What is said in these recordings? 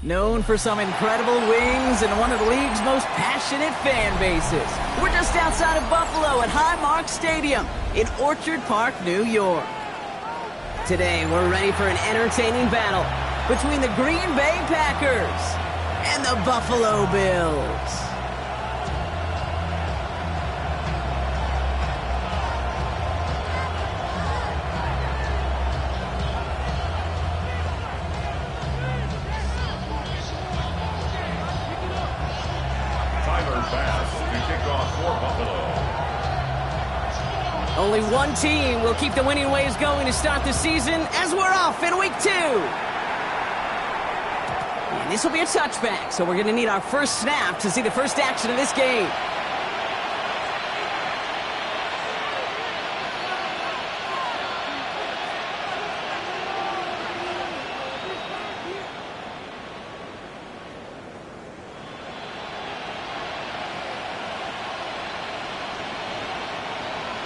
Known for some incredible wings and one of the league's most passionate fan bases. We're just outside of Buffalo at Highmark Stadium in Orchard Park, New York. Today, we're ready for an entertaining battle between the Green Bay Packers and the Buffalo Bills. Only one team will keep the winning waves going to start the season as we're off in week 2. And this will be a touchback, so we're going to need our first snap to see the first action of this game.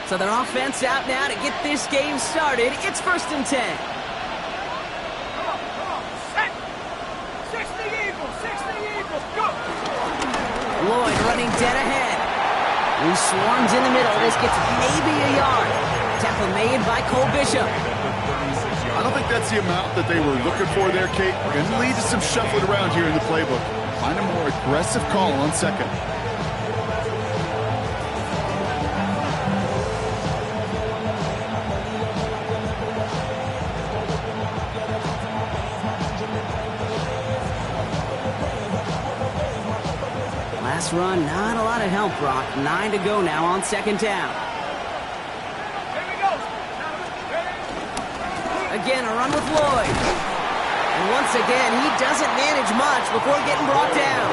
So their offense out now to get this game started. It's 1st and 10. Come on. Set. 60 Eagles, go! Lloyd running dead ahead. He swarms in the middle. This gets maybe a yard. Tackle made by Cole Bishop. I don't think that's the amount that they were looking for there, Kate. Going to lead to some shuffling around here in the playbook. Find a more aggressive call on second. Last run, not a lot of help, Brock. 9 to go now on 2nd down. Again, a run with Lloyd. And once again, he doesn't manage much before getting brought down.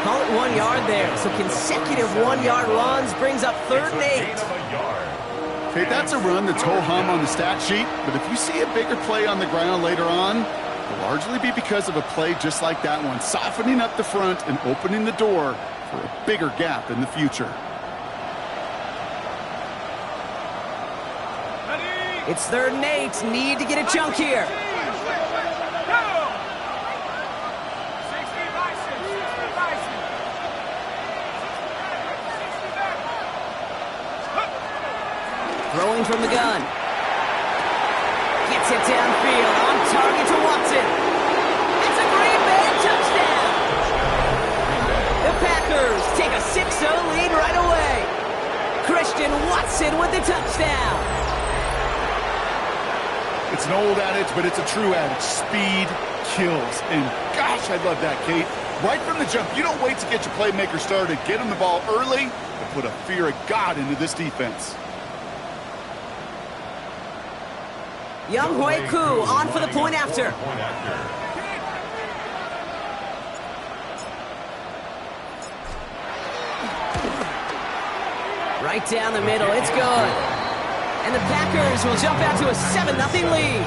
Call it 1 yard there. So consecutive 1-yard runs brings up 3rd and 8. Okay, that's a run that's ho-hum on the stat sheet. But if you see a bigger play on the ground later on, it'll largely be because of a play just like that one, softening up the front and opening the door for a bigger gap in the future. It's 3rd and 8. Need to get a chunk here. Throwing from the gun. Gets it downfield. On target to Watson. It's a Green Bay touchdown. The Packers take a 6-0 lead right away. Christian Watson with the touchdown. It's an old adage, but it's a true adage. Speed kills. And gosh, I love that, Kate. Right from the jump, you don't wait to get your playmaker started. Get him the ball early and put a fear of God into this defense. Young Hui Koo on for the point after. Right down the middle, it's good. And the Packers will jump out to a 7-0 lead.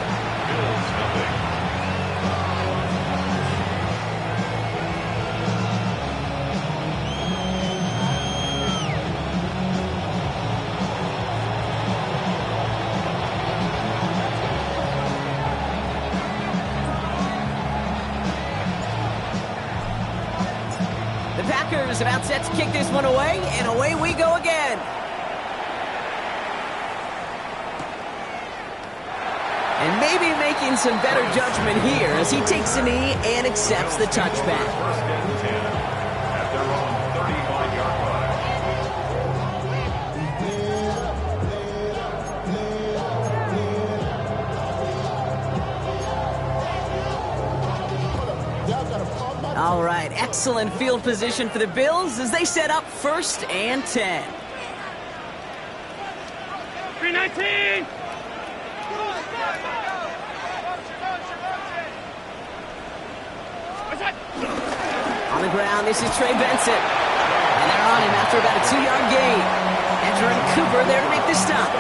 The Packers about set to kick this one away, and away we go again. And maybe making some better judgment here as he takes a knee and accepts the touchback. 1st and 10 at their own 35-yard line. All right, excellent field position for the Bills as they set up 1st and 10. 319! On the ground, this is Trey Benson. And they're on him after about a 2-yard gain. Edgerrin Cooper there to make the stop.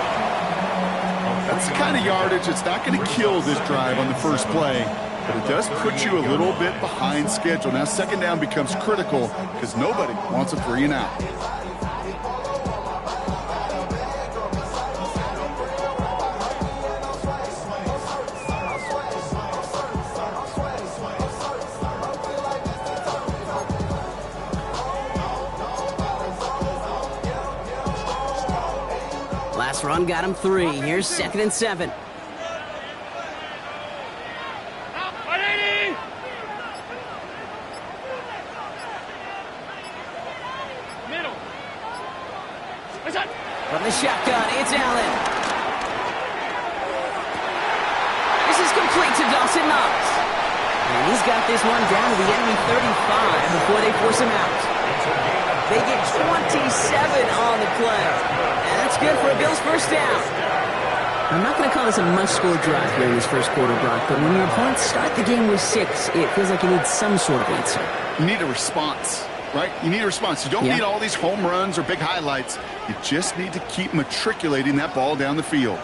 That's the kind of yardage that's not going to kill this drive on the first play, but it does put you a little bit behind schedule. Now 2nd down becomes critical because nobody wants a 3 and out. Last run got him 3. Here's 2nd and 7. Middle. From the shotgun, it's Allen. This is complete to Dawson Knox. And he's got this one down to the enemy 35 before they force him out. They get 27 on the play. And that's good for a Bills first down. I'm not going to call this a must-score drive here in this first quarter, Brock, but when your opponents start the game with 6, it feels like you need some sort of answer. You need a response, right? You need a response. You don't need all these home runs or big highlights. You just need to keep matriculating that ball down the field.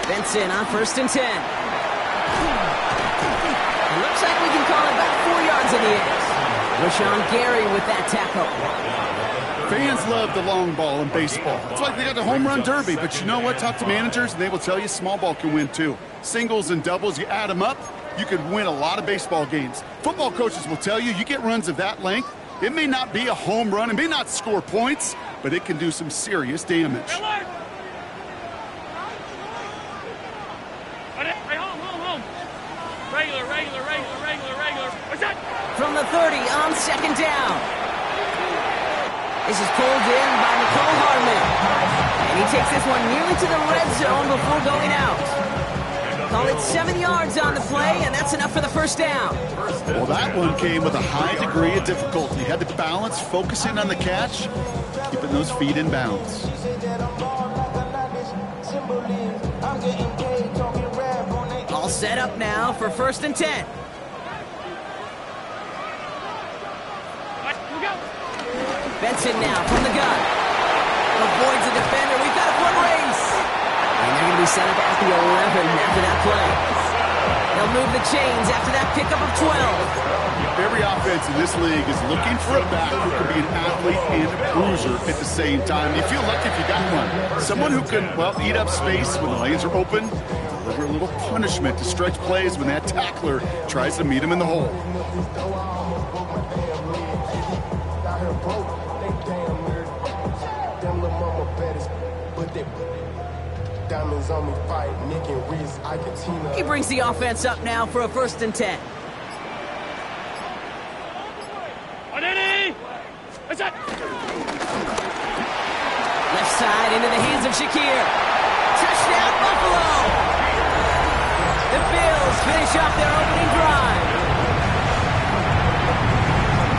Benson on 1st and 10. It looks like we can call it about 4 yards in the end. Rashawn Gary with that tackle. Fans love the long ball in baseball. It's like they got the home run derby, but you know what? Talk to managers, and they will tell you small ball can win too. Singles and doubles, you add them up, you could win a lot of baseball games. Football coaches will tell you get runs of that length. It may not be a home run, it may not score points, but it can do some serious damage. Regular. What's that? From the 30 on 2nd down. This is pulled in by Nicole Harmon. And he takes this one nearly to the red zone before going out. Call it 7 yards on the play, and that's enough for the first down. Well, that one came with a high degree of difficulty. He had to balance, focusing on the catch, keeping those feet in bounds. All set up now for 1st and 10. Benson now from the gun. Avoids the defender. We've got a foot race. And they're going to be set up at the 11 after that play. They'll move the chains after that pickup of 12. Every offense in this league is looking for a back who can be an athlete and a bruiser at the same time. You feel lucky if you got one. Someone who can, eat up space when the lanes are open, deliver a little punishment to stretch plays when that tackler tries to meet him in the hole. He brings the offense up now for a 1st and 10. Left side into the hands of Shakir. Touchdown, Buffalo! The Bills finish off their opening drive.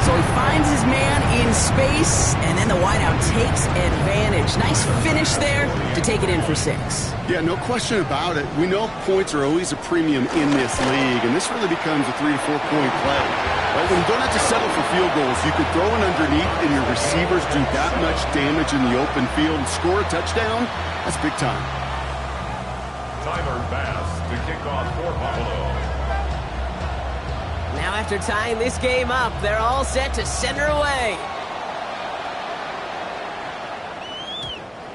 So he finds his man in space, and then the wideout takes advantage. Nice finish there to take it in for 6. Yeah, no question about it. We know points are always a premium in this league, and this really becomes a 3 to 4 point play. Right? When you don't have to settle for field goals, you could throw it underneath, and your receivers do that much damage in the open field and score a touchdown. That's big time. Tyler Bass to kick off for Buffalo. Now after tying this game up, they're all set to send her away.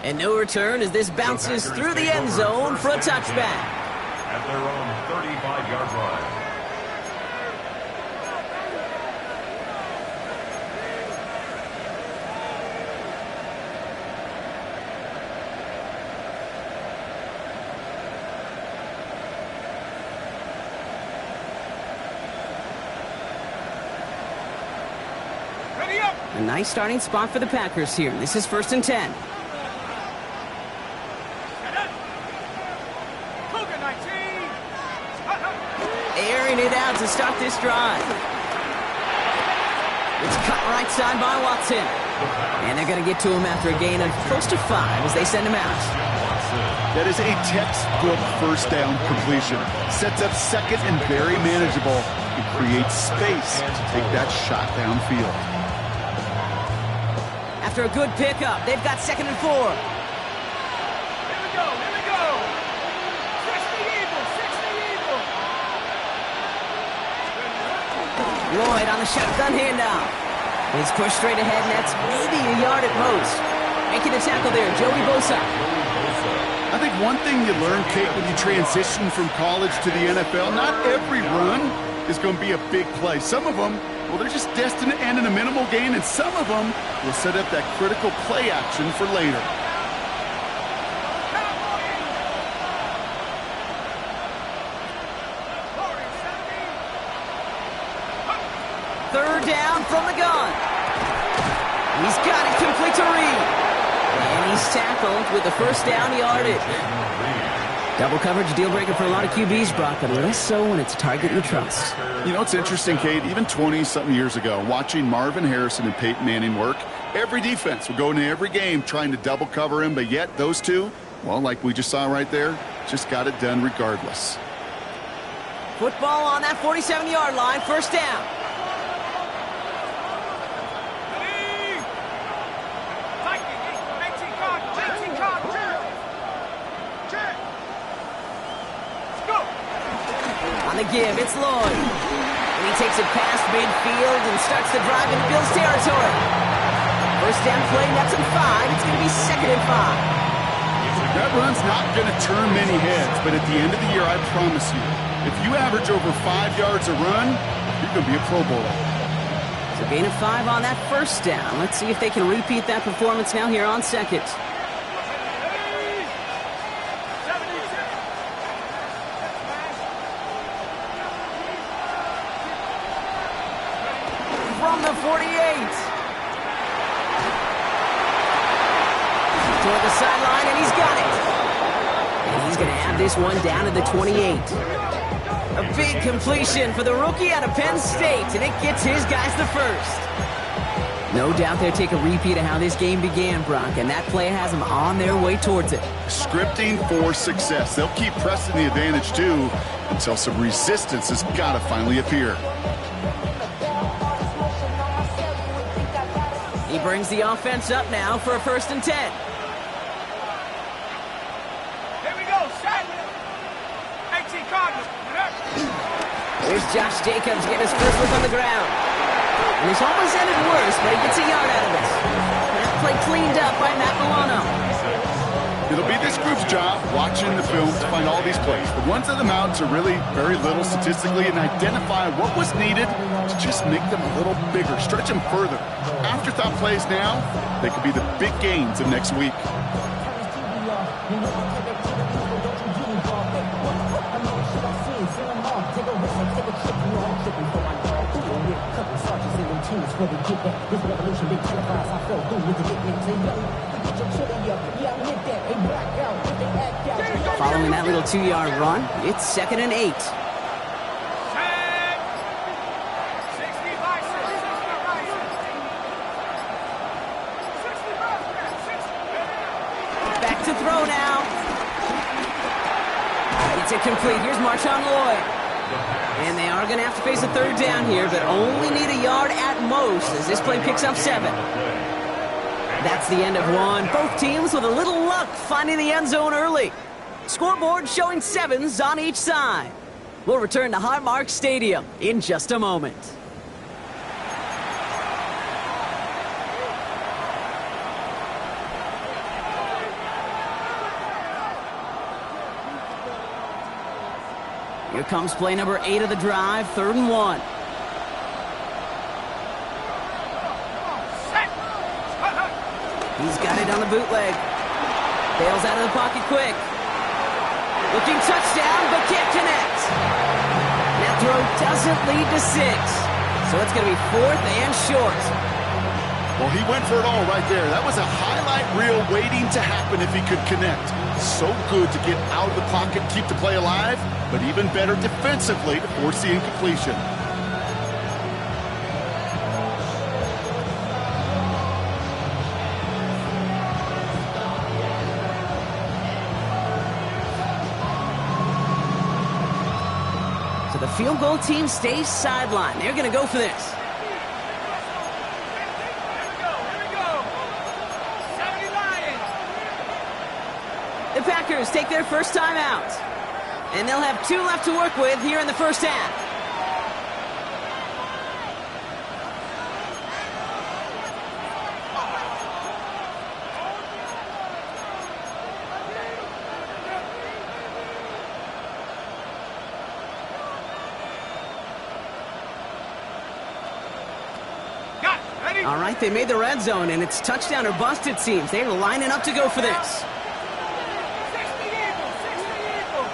And no return as this bounces through the end zone for a touchback. At their own 35-yard line. A nice starting spot for the Packers here. This is 1st and 10. Airing it out to start this drive. It's cut right side by Watson. And they're going to get to him after a gain of close to 5 as they send him out. That is a textbook first down completion. Sets up 2nd and very manageable and creates space to take that shot downfield. After a good pickup, they've got 2nd and 4. Here we go. 60 Eagles. Lloyd on the shotgun handoff. He's pushed straight ahead, and that's maybe a yard at most. Making the tackle there, Joey Bosa. I think one thing you learn, Kate, when you transition from college to the NFL, not every run is going to be a big play. Some of them, well, they're just destined to end in a minimal gain, and some of them will set up that critical play action for later. Third down from the gun. He's got it complete to Reed. And he's tackled with the first down yardage. Double coverage, deal breaker for a lot of QBs, Brock, but less so when it's a target you trust. You know, it's interesting, Kate, even 20-something years ago, watching Marvin Harrison and Peyton Manning work, every defense would go into every game trying to double cover him, but yet those two, well, like we just saw right there, just got it done regardless. Football on that 47-yard line, first down. The give, it's Lloyd. And he takes it past midfield and starts the drive into Bills territory. First down play, that's in 5. It's going to be 2nd and 5. That run's not going to turn many heads, but at the end of the year, I promise you, if you average over 5 yards a run, you're going to be a Pro Bowler. So gain of 5 on that first down. Let's see if they can repeat that performance now here on second. From the 48. Toward the sideline, and he's got it. And he's going to have this one down to the 28. A big completion for the rookie out of Penn State, and it gets his guys the first. No doubt they'll take a repeat of how this game began, Brock, and that play has them on their way towards it. Scripting for success. They'll keep pressing the advantage, too, until some resistance has got to finally appear. He brings the offense up now for a 1st and 10. Here we go, set. 18 Cardinals. There's Josh Jacobs getting his first look on the ground. And this almost ended worse, but he gets a yard out of it. That play cleaned up by Matt Milano. It'll be this group's job watching the film to find all these plays. The ones in the mountains are really very little statistically and identify what was needed to just make them a little bigger, stretch them further. Afterthought plays now, they could be the big gains of next week. Following that little 2-yard run, it's 2nd and 8. Back to throw now. It's incomplete. Here's Marshawn Lloyd. And they are going to have to face a 3rd down here, but only need a yard at most as this play picks up 7. That's the end of one. Both teams with a little luck finding the end zone early. Scoreboard showing 7s on each side. We'll return to Highmark Stadium in just a moment. Here comes play number 8 of the drive, 3rd and 1. He's got it on the bootleg. Bails out of the pocket quick. Looking touchdown, but can't connect. That throw doesn't lead to 6. So it's going to be 4th and short. Well, he went for it all right there. That was a highlight reel waiting to happen if he could connect. So good to get out of the pocket, keep the play alive, but even better defensively to force the incompletion. So the field goal team stays sidelined. They're going to go for this. The Packers take their first time out. And they'll have 2 left to work with here in the first half. All right, they made the red zone, and it's touchdown or bust, it seems. They're lining up to go for this. 60 Eagles, 60 Eagles.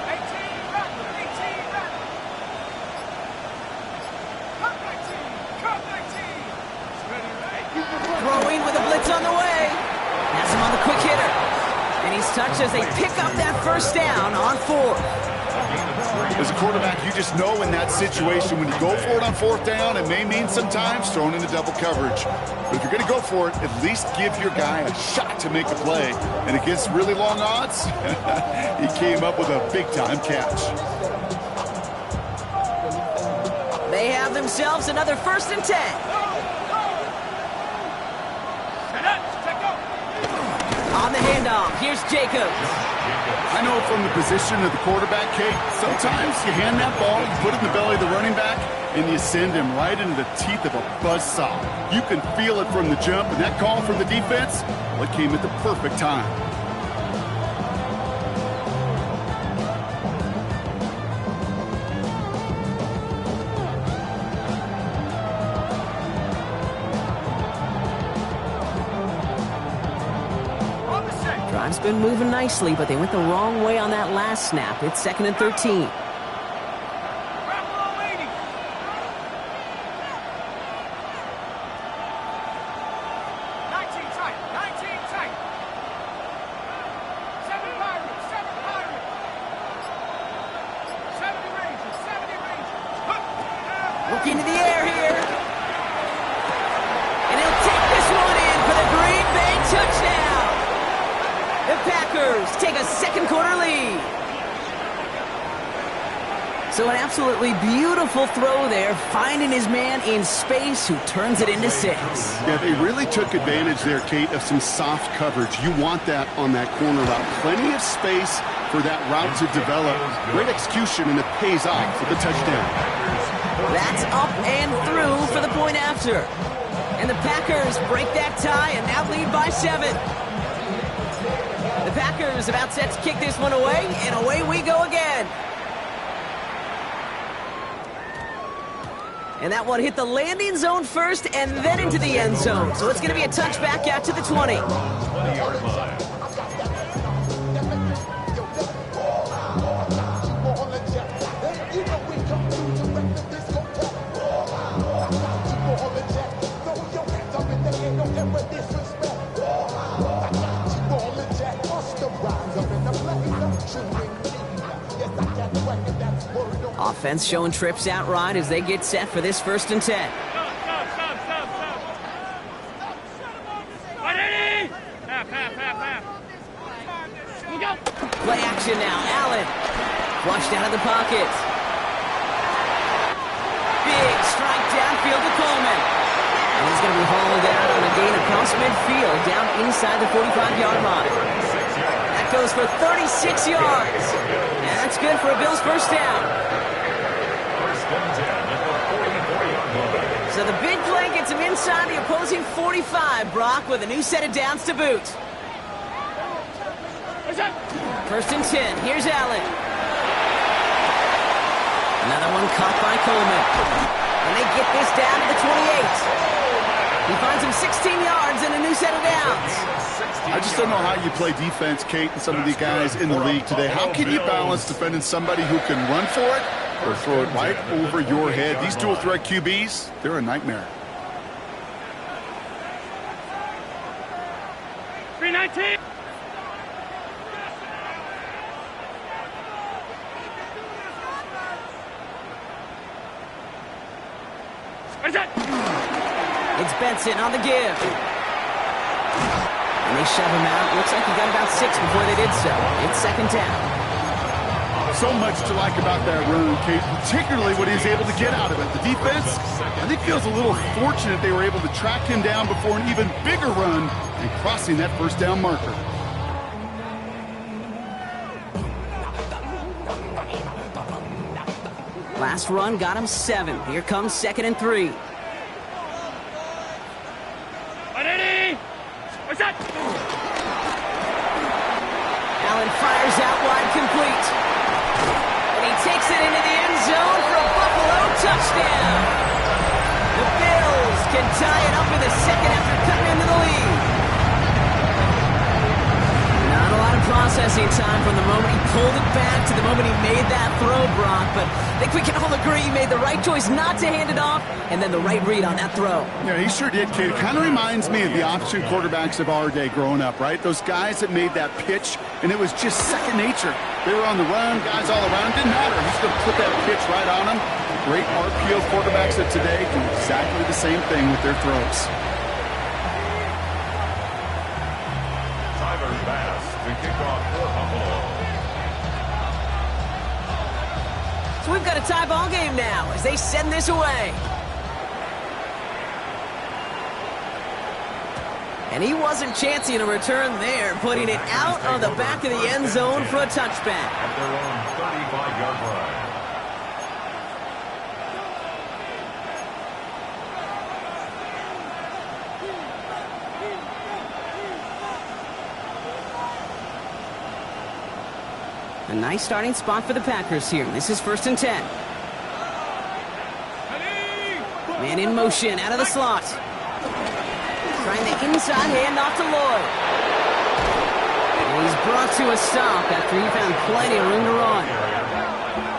18 run, 18 run. Cut 19, cut 19. Ready, right? Throwing with a blitz on the way. Has him on the quick hitter. And he's touched as they pick up that first down on fourth. As a quarterback, you just know in that situation when you go for it on fourth down, it may mean sometimes throwing into double coverage. But if you're going to go for it, at least give your guy a shot to make a play. And against really long odds, he came up with a big-time catch. They have themselves another 1st and 10. Set up, check up. On the handoff, here's Jacobs. I know from the position of the quarterback, Kate, sometimes you hand that ball, you put it in the belly of the running back, and you send him right into the teeth of a buzzsaw. You can feel it from the jump, and that call from the defense, well, it came at the perfect time. Drive's been moving nicely, but they went the wrong way on that last snap. It's 2nd and 13. Garoppolo 80. 19 tight, 19 tight. 7 Pirates, 7 Pirates. 70 Rangers, 70 Rangers. Looking to the air here. And he'll take this one in for the Green Bay touchdown. The Packers take a second-quarter lead. So an absolutely beautiful throw there, finding his man in space who turns it into 6. Yeah, they really took advantage there, Kate, of some soft coverage. You want that on that corner route. Plenty of space for that route to develop. Great execution, and it pays off for the touchdown. That's up and through for the point after. And the Packers break that tie and now lead by 7. The Packers about set to kick this one away, and away we go again. And that one hit the landing zone first and then into the end zone. So it's going to be a touchback out to the 20. 20-yard line. Offense showing trips out right as they get set for this 1st and 10. Stop. 180. Half. Play action now. Allen flushed out of the pocket. Big strike downfield to Coleman. And he's going to be hauled out on a gain across midfield down inside the 45-yard line. That goes for 36 yards. And that's good for a Bills first down. So the big play gets him inside the opposing 45, Brock, with a new set of downs to boot. 1st and 10. Here's Allen. Another one caught by Coleman. And they get this down to the 28. He finds him 16 yards and a new set of downs. I just don't know how you play defense, Kate, and some of these guys in the league today. How can you balance defending somebody who can run for it or throw it right over your head? These dual threat QBs, they're a nightmare. 319. It's Benson on the give. And they shove him out. Looks like he got about 6 before they did so. It's 2nd down. So much to like about that run, Kate, particularly what he was able to get out of it. The defense, I think, feels a little fortunate they were able to track him down before an even bigger run and crossing that 1st down marker. Last run got him 7. Here comes 2nd and 3. 180. What's that? Allen fires out wide, complete. And he takes it into the end and tie it up in the second after cutting into the lead. Not a lot of processing time from the moment he pulled it back to the moment he made that throw, Brock. But I think we can all agree he made the right choice not to hand it off, and then the right read on that throw. Yeah, he sure did, kid. It kind of reminds me of the option quarterbacks of our day growing up, right? Those guys that made that pitch, and it was just second nature. They were on the run, guys all around. Didn't matter. He's going to put that pitch right on them. Great RPO quarterbacks of today do exactly the same thing with their throws. Tyler Bass to kick off for Buffalo. So we've got a tie ball game now as they send this away. And he wasn't chancing a return there, putting it out on the back of the end zone for a touchback. At their own 35-yard line. A nice starting spot for the Packers here. This is 1st and 10. Man in motion, out of the slot. Trying the inside handoff to Lloyd. And he's brought to a stop after he found plenty of room to run.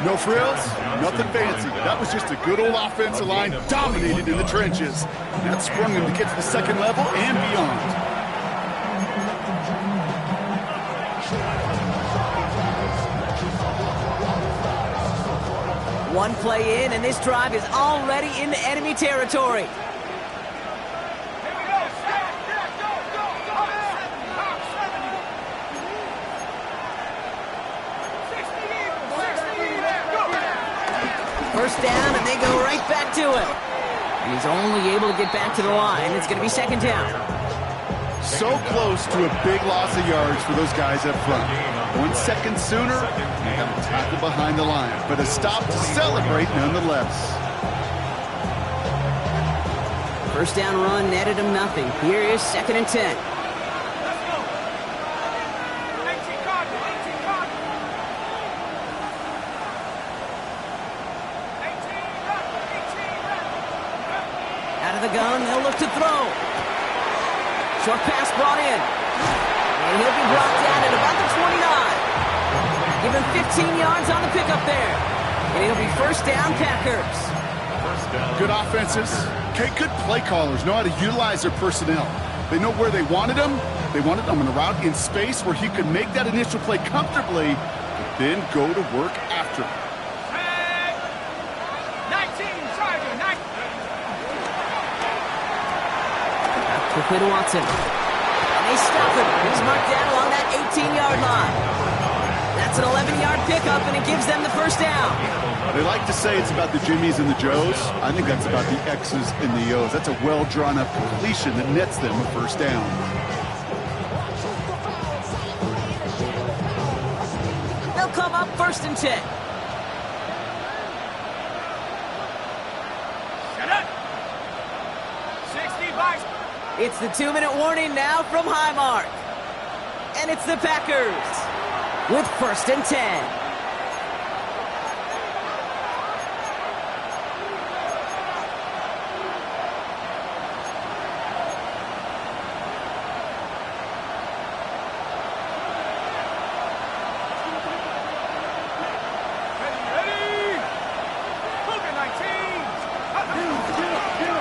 No frills, nothing fancy. That was just a good old offensive line dominated in the trenches. That sprung him to get to the second level and beyond. One play in, and this drive is already into enemy territory. First down, and they go right back to it. And he's only able to get back to the line. It's going to be 2nd down. So close to a big loss of yards for those guys up front. 1 second sooner, they have a tackle behind the line, but a stop to celebrate nonetheless. First down run netted him nothing. Here is 2nd and 10. Out of the gun, they'll look to throw. Short pass brought in. And he'll be brought down at about the 29. Give him 15 yards on the pickup there. And it'll be 1st down, Packers. Good offenses. Okay, good play callers know how to utilize their personnel. They know where they wanted them. They wanted them on a route in space where he could make that initial play comfortably, but then go to work after. 19, Charger, 19. Quickly to Watson. And they stop him. He's marked down along that 18-yard line. That's an 11-yard pickup, and it gives them the 1st down. They like to say it's about the Jimmies and the Joes. I think that's about the X's and the O's. That's a well-drawn-up completion that nets them a 1st down. They'll come up 1st and 10. Shut up. 60 bucks. It's the 2-minute warning now from Highmark. And it's the Packers with 1st and 10.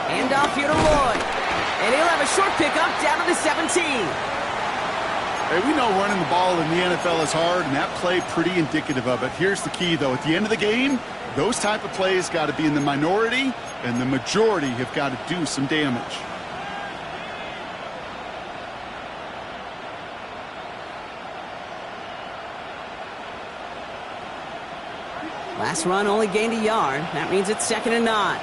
Handoff here to Lloyd. And he'll have a short pickup down to the 17. Hey, we know running the ball in the NFL is hard, and that play pretty indicative of it. Here's the key, though. At the end of the game, those type of plays got to be in the minority, and the majority have got to do some damage. Last run only gained a yard. That means it's 2nd and 9.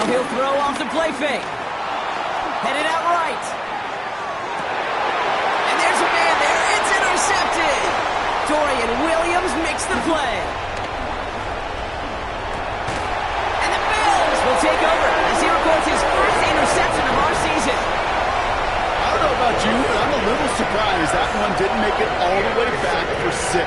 He'll throw off the play fake. Headed out right. And there's a man there. It's intercepted. Dorian Williams makes the play. And the Bills will take over as he records his 1st interception of our season. I don't know about you, but I'm a little surprised that one didn't make it all the way back for 6.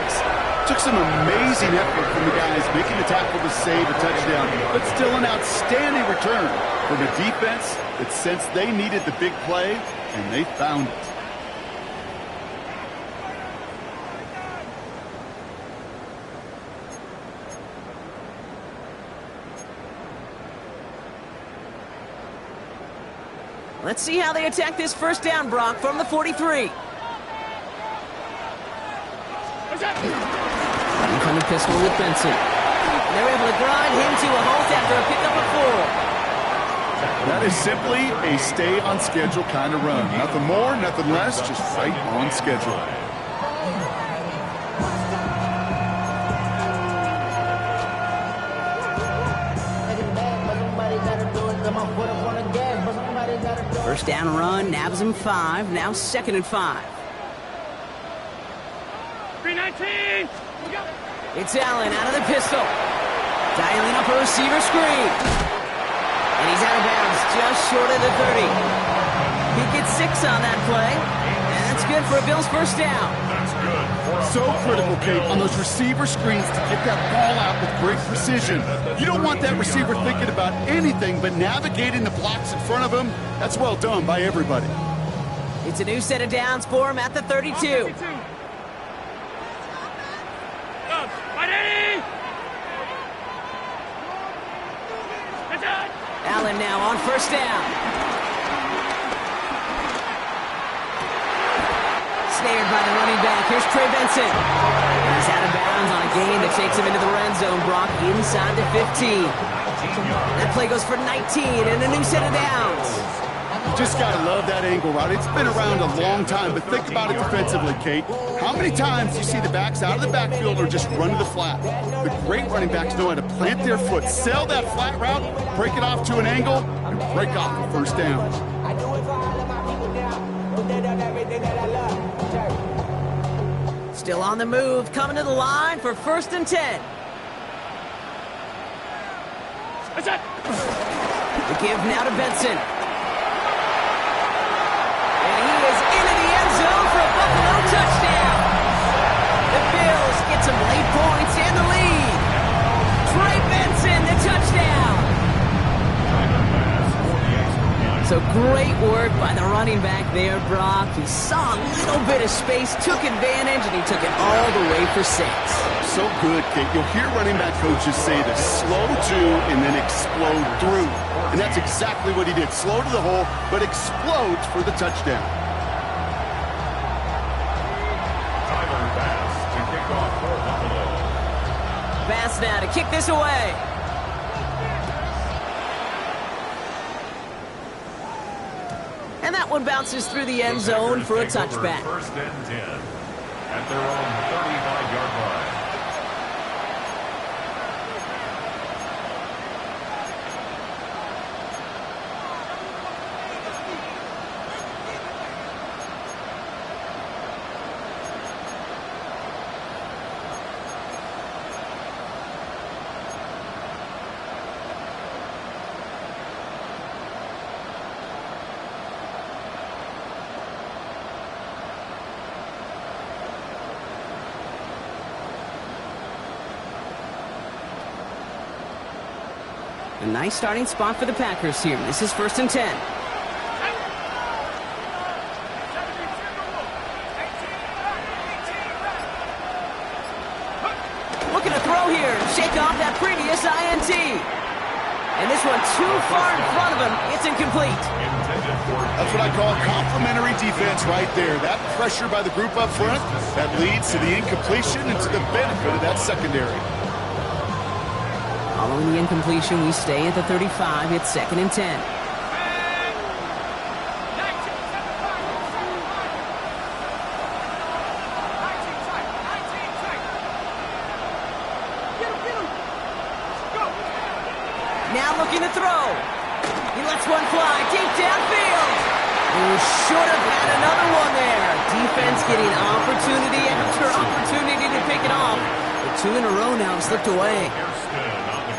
Took some amazing effort from the guys making the tackle to save a touchdown, but still an outstanding return from a defense that sensed they needed the big play, and they found it. Let's see how they attack this first down, Brock, from the 43. Incoming pistol with Benson. They're able to grind him to a halt after a pickup of 4. That is simply a stay-on-schedule kind of run. Nothing more, nothing less, just right on schedule. First down run, nabs him 5, now 2nd and 5. 319! It's Allen out of the pistol. Dialing up a receiver screen. And he's out of bounds just short of the 30. He gets 6 on that play. And that's good for a Bills first down. That's good. So critical, Kate, on those receiver screens to get that ball out with great precision. You don't want that receiver thinking about anything but navigating the blocks in front of him. That's well done by everybody. It's a new set of downs for him at the 32. Allen now on first down. Snared by the running back. Here's Trey Benson. And he's out of bounds on a gain that takes him into the red zone. Brock inside the 15. That play goes for 19 and a new set of downs. Just got to love that angle route. It's been around a long time, but think about it defensively, Kate. How many times do you see the backs out of the backfield or just run to the flat? The great running backs know how to plant their foot, sell that flat route, break it off to an angle, and break off the first down. Still on the move, coming to the line for 1st and 10. The give now to Benson. And he is into the end zone for a Buffalo touchdown. The Bills get some late points and the lead. Trey Benson, the touchdown. So great work by the running back there, Brock. He saw a little bit of space, took advantage, and he took it all the way for 6. So good, Kate. You'll hear running back coaches say this: slow to and then explode through. And that's exactly what he did. Slow to the hole, but explodes for the touchdown. Tyler Bass to kick off for Buffalo. Bass now to kick this away. And that one bounces through the end zone for a touchback. 1st and 10 at their own 35-yard line. A nice starting spot for the Packers here. This is 1st and 10. Looking to throw here and shake off that previous INT. And this one too far in front of him. It's incomplete. That's what I call complimentary defense right there. That pressure by the group up front, that leads to the incompletion and to the benefit of that secondary. Following the incompletion, we stay at the 35. It's 2nd and 10. Now looking to throw. He lets one fly deep downfield. He should have had another one there. Defense getting opportunity after opportunity to pick it off. The 2 in a row now slipped away.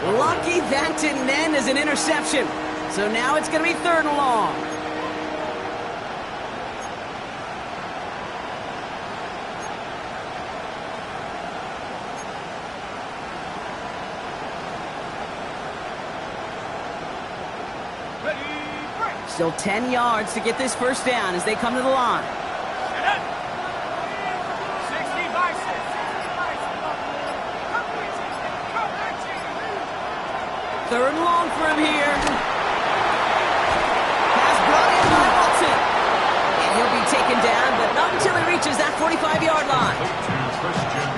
Lucky that didn't end as an interception. So now it's going to be 3rd and long. Still 10 yards to get this first down as they come to the line. 3rd and long for him here. Pass brought in by Watson. And he'll be taken down, but not until he reaches that 45-yard line.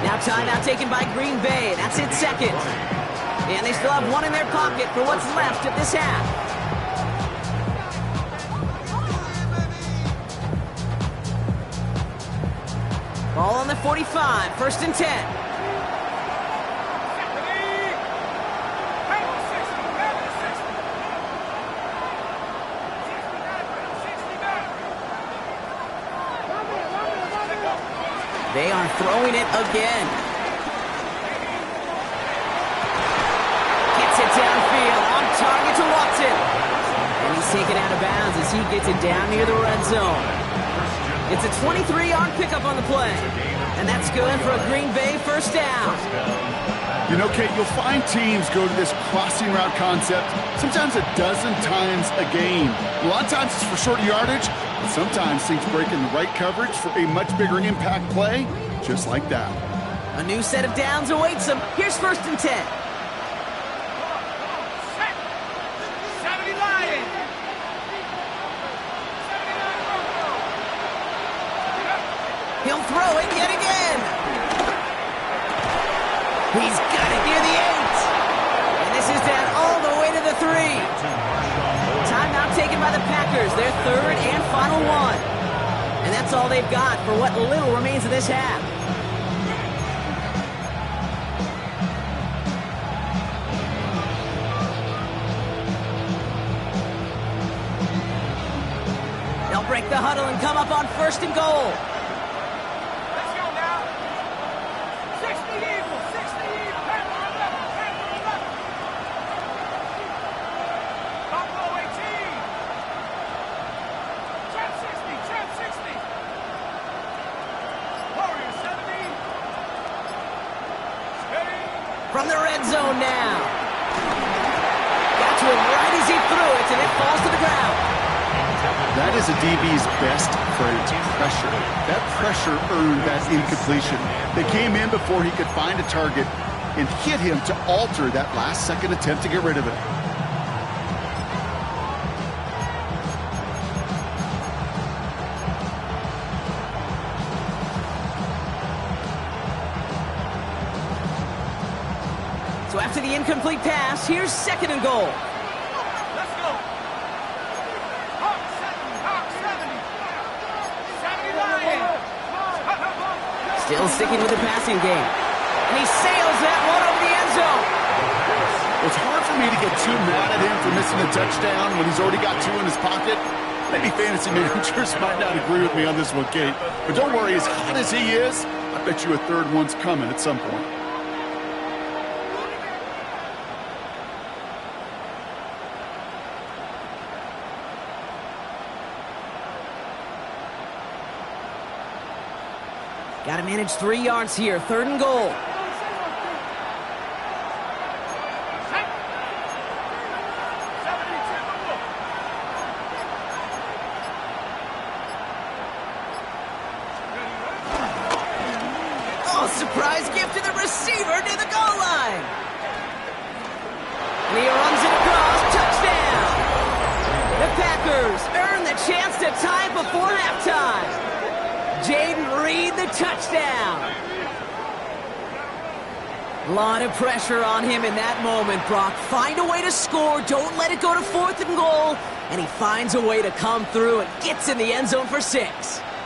Now timeout taken by Green Bay. That's it, 2nd. And they still have 1 in their pocket for what's left of this half. Ball on the 45, 1st and 10. They are throwing it again. Gets it downfield, on target to Watson. And he's taken out of bounds as he gets it down near the red zone. It's a 23-yard pickup on the play. And that's good for a Green Bay first down. You know, Kate, you'll find teams go to this crossing route concept sometimes a dozen times a game. A lot of times it's for short yardage, but sometimes teams break in the right coverage for a much bigger impact play, just like that. A new set of downs awaits them. Here's 1st and 10. He'll throw it yet again. He's got it near the 8. And this is down all the way to the 3. Timeout taken by the Packers, their 3rd and final one. And that's all they've got for what little remains of this half. They'll break the huddle and come up on 1st and goal. From the red zone now. Got to him right as he threw it, and it falls to the ground. That is a DB's best trait, pressure. That pressure earned that incompletion. They came in before he could find a target and hit him to alter that last-second attempt to get rid of it. So after the incomplete pass, here's 2nd and goal. Let's go. Hawk 70. 70 Lions. Still sticking with the passing game. And he sails that one over the end zone. It's hard for me to get too mad at him for missing a touchdown when he's already got 2 in his pocket. Maybe fantasy managers might not agree with me on this one, Kate. But don't worry, as hot as he is, I bet you a 3rd one's coming at some point. Got to manage 3 yards here. 3rd and goal. Oh, surprise gift to the receiver near the goal line. And he runs it across. Touchdown. The Packers earn the chance to tie before halftime. Jaden Reed, the touchdown. A lot of pressure on him in that moment, Brock. Find a way to score. Don't let it go to 4th and goal. And he finds a way to come through and gets in the end zone for 6.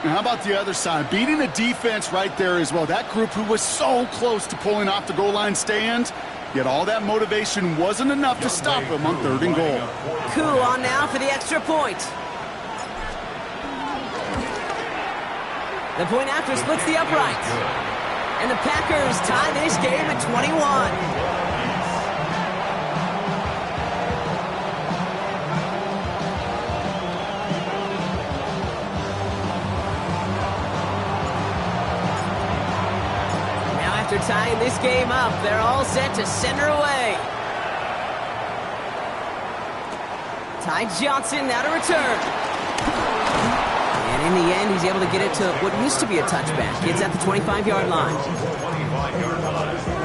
And how about the other side? Beating a defense right there as well. That group who was so close to pulling off the goal line stand, yet all that motivation wasn't enough to stop him on 3rd and goal. Cool on now for the extra point. The point after splits the uprights. And the Packers tie this game at 21. Now after tying this game up, they're all set to send her away. Ty Johnson now to return. And in the end, he's able to get it to what used to be a touchback. It's at the 25-yard line. 25-yard line.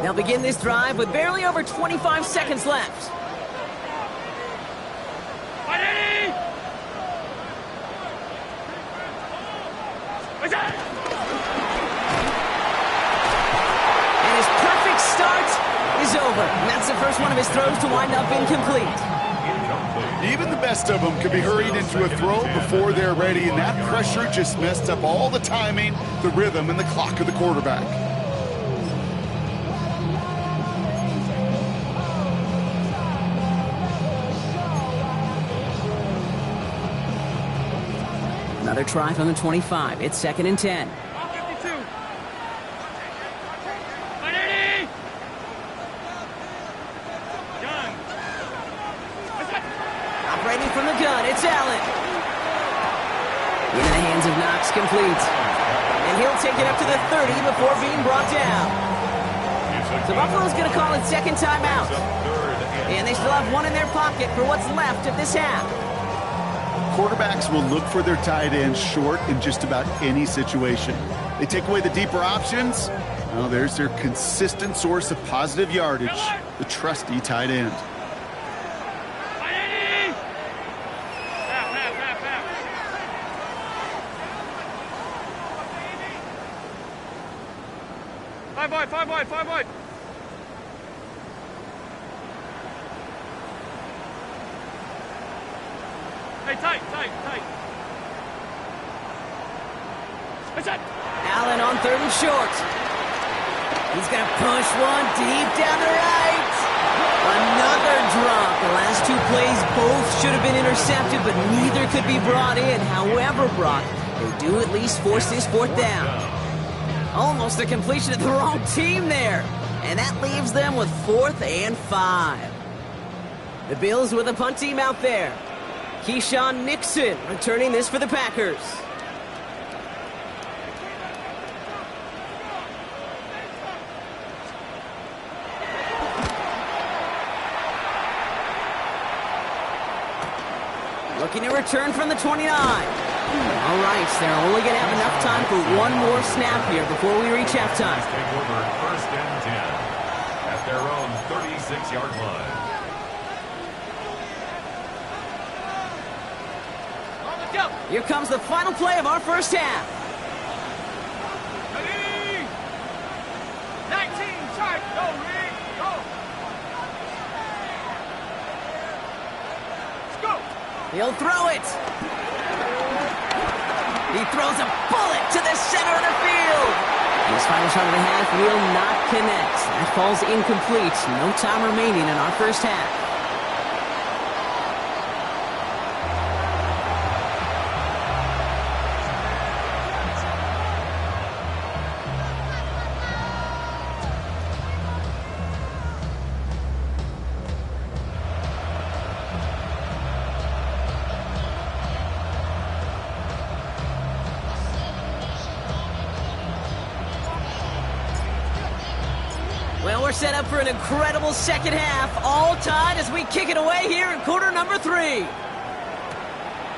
They'll begin this drive with barely over 25 seconds left. And his perfect start is over. And that's the first one of his throws to wind up incomplete. Even the best of them could be hurried into a throw before they're ready, and that pressure just messed up all the timing, the rhythm, and the clock of the quarterback. Another try from the 25. It's 2nd and 10. Operating from the gun, it's Allen. Into the hands of Knox, complete. And he'll take it up to the 30 before being brought down. So Buffalo's going to call it second timeout. And they still have one in their pocket for what's left of this half. Quarterbacks will look for their tight ends short in just about any situation. They take away the deeper options. Well, there's their consistent source of positive yardage, the trusty tight end. Five wide. Hey, tight. Allen on 3rd and short. He's going to push one deep down the right. Another drop. The last two plays both should have been intercepted, but neither could be brought in. However, Brock, they do at least force this 4th down. Almost a completion of the wrong team there. And that leaves them with 4th and 5. The Bills with a punt team out there. Keyshawn Nixon returning this for the Packers. Looking to return from the 29. All right, they're only going to have enough time for one more snap here before we reach halftime. Take over 1st and 10 at their own 36-yard line. Here comes the final play of our first half. Ready? 19, charge, go, Rick, go. Let's go. He'll throw it. He throws a bullet to the center of the field. His final shot of the half will not connect. That falls incomplete. No time remaining in our first half. Well, we're set up for an incredible second half, all tied as we kick it away here in quarter number 3.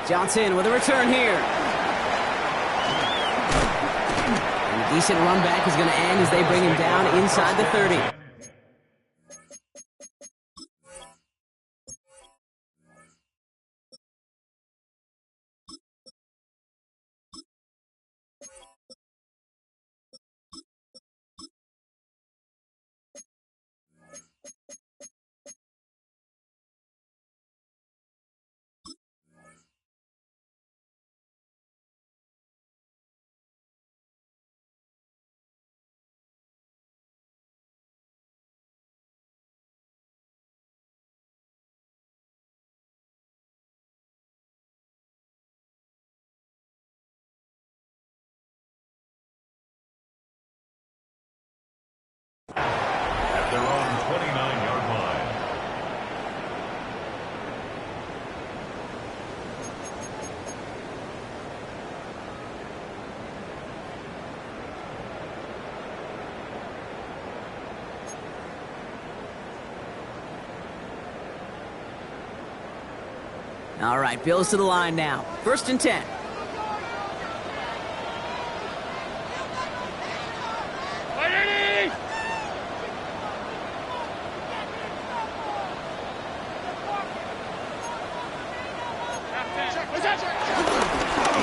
Johnson with a return here. And a decent run back is going to end as they bring him down inside the 30. At their own 29-yard line. All right, Bills to the line now. 1st and 10.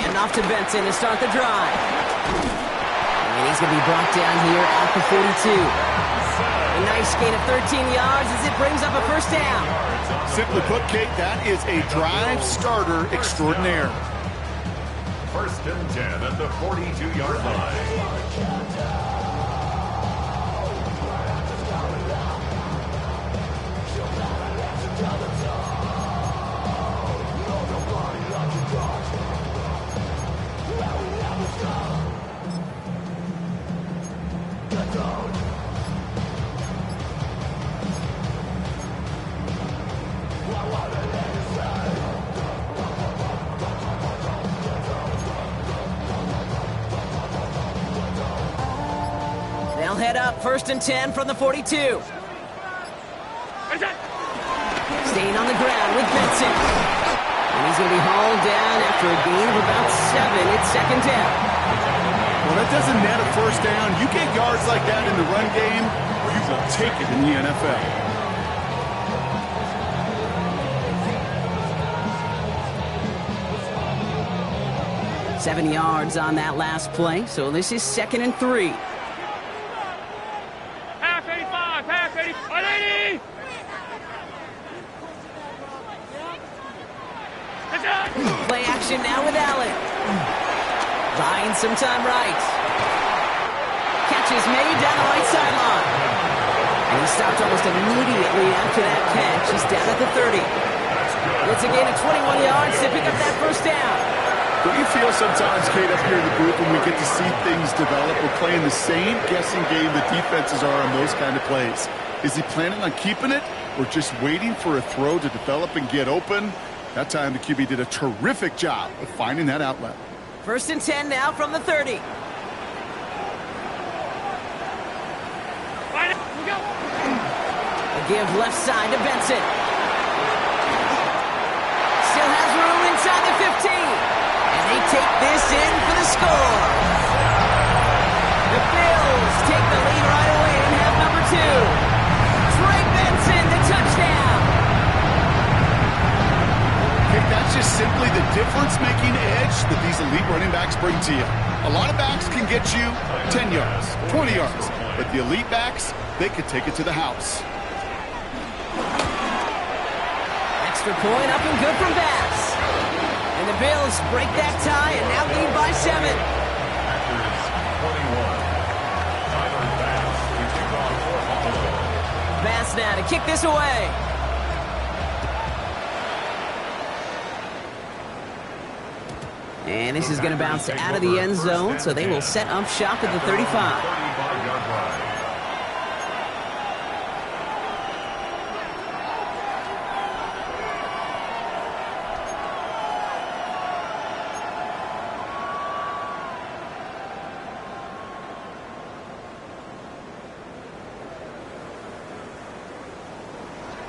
And off to Benson to start the drive. And he's going to be brought down here at the 42. A nice gain of 13 yards as it brings up a 1st down. Simply put, Kate, that is a drive starter extraordinaire. 1st and 10 at the 42-yard line. They'll head up 1st and 10 from the 42. Staying on the ground with Benson. And he's going to be hauled down after a gain of about 7. It's 2nd down. Well, that doesn't net a 1st down. You get yards like that in the run game, you will take it in the NFL. Seven yards on that last play, so this is 2nd and 3. Half 85, half 80, 180! Play action now with Allen. Buying some time right. Catch is made down the right sideline. And he stopped almost immediately after that catch. He's down at the 30. It's a gain of 21 yards to pick up that 1st down. Don't you feel sometimes, Kate, up here in the booth when we get to see things develop? We're playing the same guessing game the defenses are on those kind of plays. Is he planning on keeping it or just waiting for a throw to develop and get open? That time the QB did a terrific job of finding that outlet. 1st and 10 now from the 30. A give left side to Benson. Still has room inside the 15. And they take this in for the score. The Bills take the lead right away in half number 2. Trey Benson, the touchdown. That's just simply the difference-making edge that these elite running backs bring to you. A lot of backs can get you 10 yards, 20 yards, but the elite backs, they could take it to the house. Extra point up and good from Bass. And the Bills break that tie and now lead by 7. After his 21, Bass Bass now to kick this away. And this is going to bounce out of the end zone, so they will set up shop at the 35.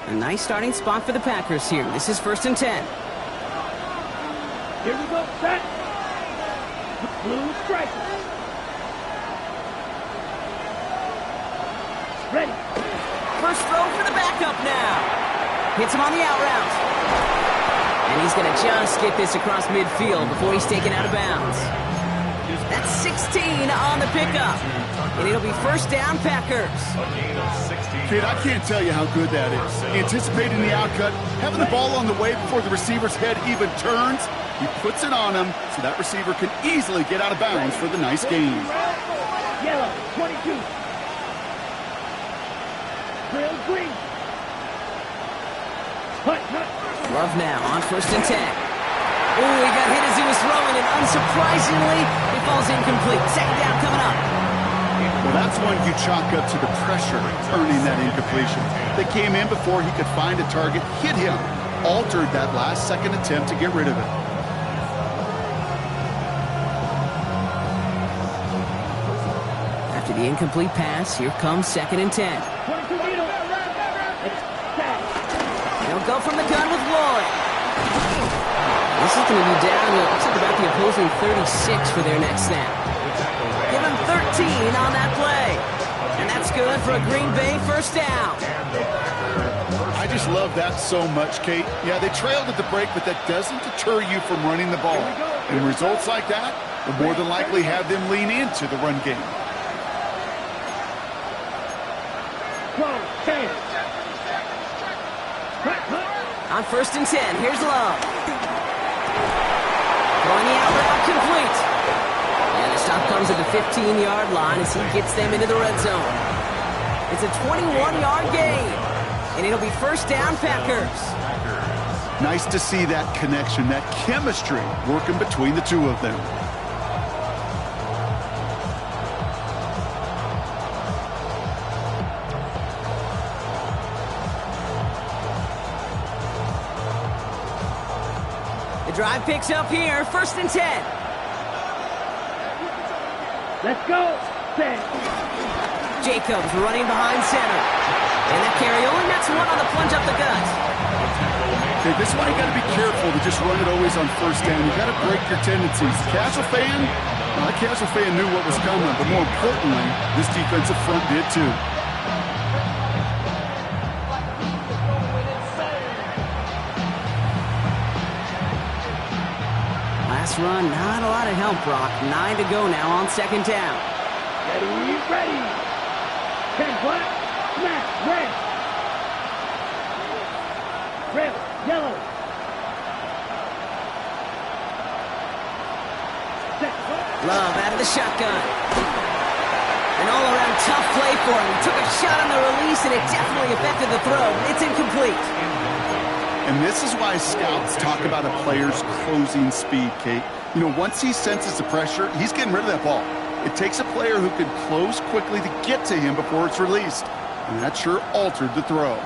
A nice starting spot for the Packers here. This is 1st and 10. Here we go, set. Blue strikers. Ready. First throw for the backup now. Hits him on the out route. And he's going to just get this across midfield before he's taken out of bounds. That's 16 on the pickup. And it'll be 1st down, Packers. Kid, I can't tell you how good that is. Anticipating the outcut, having the ball on the way before the receiver's head even turns. He puts it on him so that receiver can easily get out of bounds for the nice gain. Yellow, 22. Trail green. Love now on 1st and 10. Oh, he got hit as he was throwing, and unsurprisingly, it falls incomplete. 2nd down coming up. Well, that's one you chalk up to the pressure earning that incompletion. They came in before he could find a target, hit him, altered that last second attempt to get rid of it. After the incomplete pass, here comes 2nd and 10. They'll go from the gun with Lloyd. This is going to be down to, looks like about the opposing 36 for their next snap. Give him 13 on that play. And that's good for a Green Bay first down. I just love that so much, Kate. Yeah, they trailed at the break, but that doesn't deter you from running the ball. And results like that will more than likely have them lean into the run game. On first and 10, here's Love. Throwing the out route complete. And the stop comes at the 15-yard line as he gets them into the red zone. It's a 21-yard gain, and it'll be first down Packers. Nice to see that connection, that chemistry working between the two of them. The drive picks up here, first and 10. Let's go. Set. Jacobs running behind center. And that carry only nets one on the plunge up the gut. Okay, this is why you got to be careful to just run it always on first down. You got to break your tendencies. Casual fan, well, that casual fan knew what was coming, but more importantly, this defensive front did too. Last run, not a lot of help, Brock. 9 to go now on second down. Ready, ready. 10 black, smash, red. Red, yellow. Love out of the shotgun. An all-around tough play for him. He took a shot on the release, and it definitely affected the throw. It's incomplete. And this is why scouts talk about a player's closing speed, Kate. You know, once he senses the pressure, he's getting rid of that ball. It takes a player who can close quickly to get to him before it's released. And that sure altered the throw.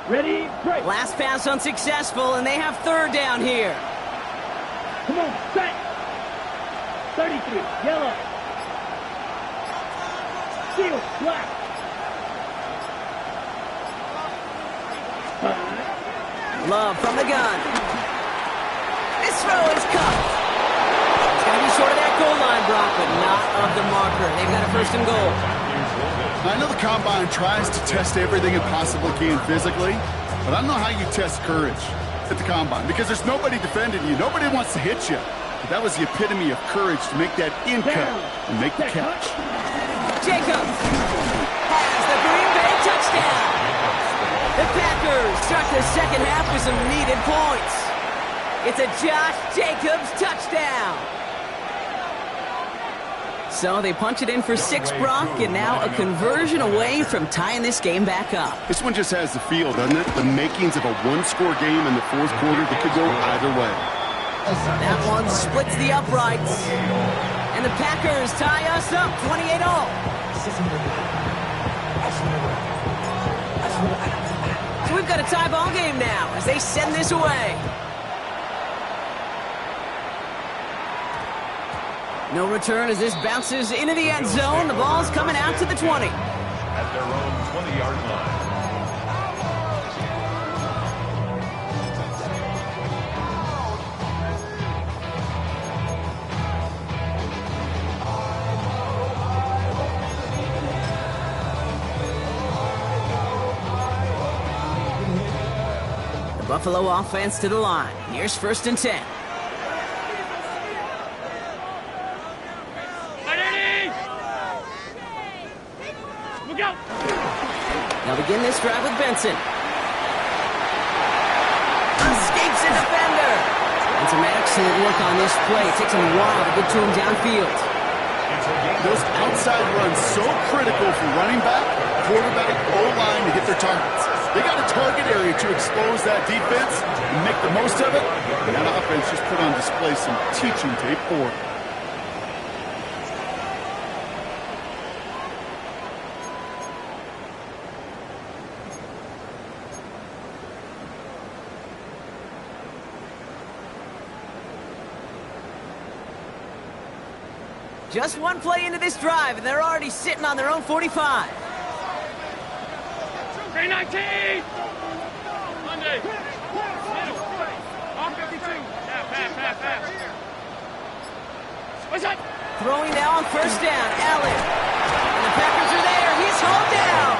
Ready, break. Last pass unsuccessful, and they have third down here. Come on, set. 33, yellow. Seal, black. 5. Love from the gun. This throw is cut. It's going to be short of that goal line, Brock, but not of the marker. They've got a first and goal. I know the Combine tries to test everything it possibly can physically, but I don't know how you test courage at the Combine because there's nobody defending you. Nobody wants to hit you. But that was the epitome of courage to make that in cut and make the catch. Jacobs has the Green Bay touchdown. The Packers start the second half with some needed points. It's a Josh Jacobs touchdown. So they punch it in for 6, Brock, and now a conversion away from tying this game back up. This one just has the feel, doesn't it? The makings of a one-score game in the fourth quarter that could go either way. That one splits the uprights. And the Packers tie us up 28-all. So we've got a tie ball game now as they send this away. No return as this bounces into the end zone. The ball's coming out to the 20. At their own 20-yard line. The Buffalo offense to the line. Here's first and 10. They'll begin this drive with Benson. Escapes a defender. And some excellent work on this play. It takes him a while to get to him downfield. Those outside runs so critical for running back, quarterback, O-line to hit their targets. They got a target area to expose that defense and make the most of it. And that offense just put on display some teaching tape for it. Just one play into this drive, and they're already sitting on their own 45. 319! Monday. On 52. Pass. What's that? Throwing now on first down, Allen. And the Packers are there. He's hauled down.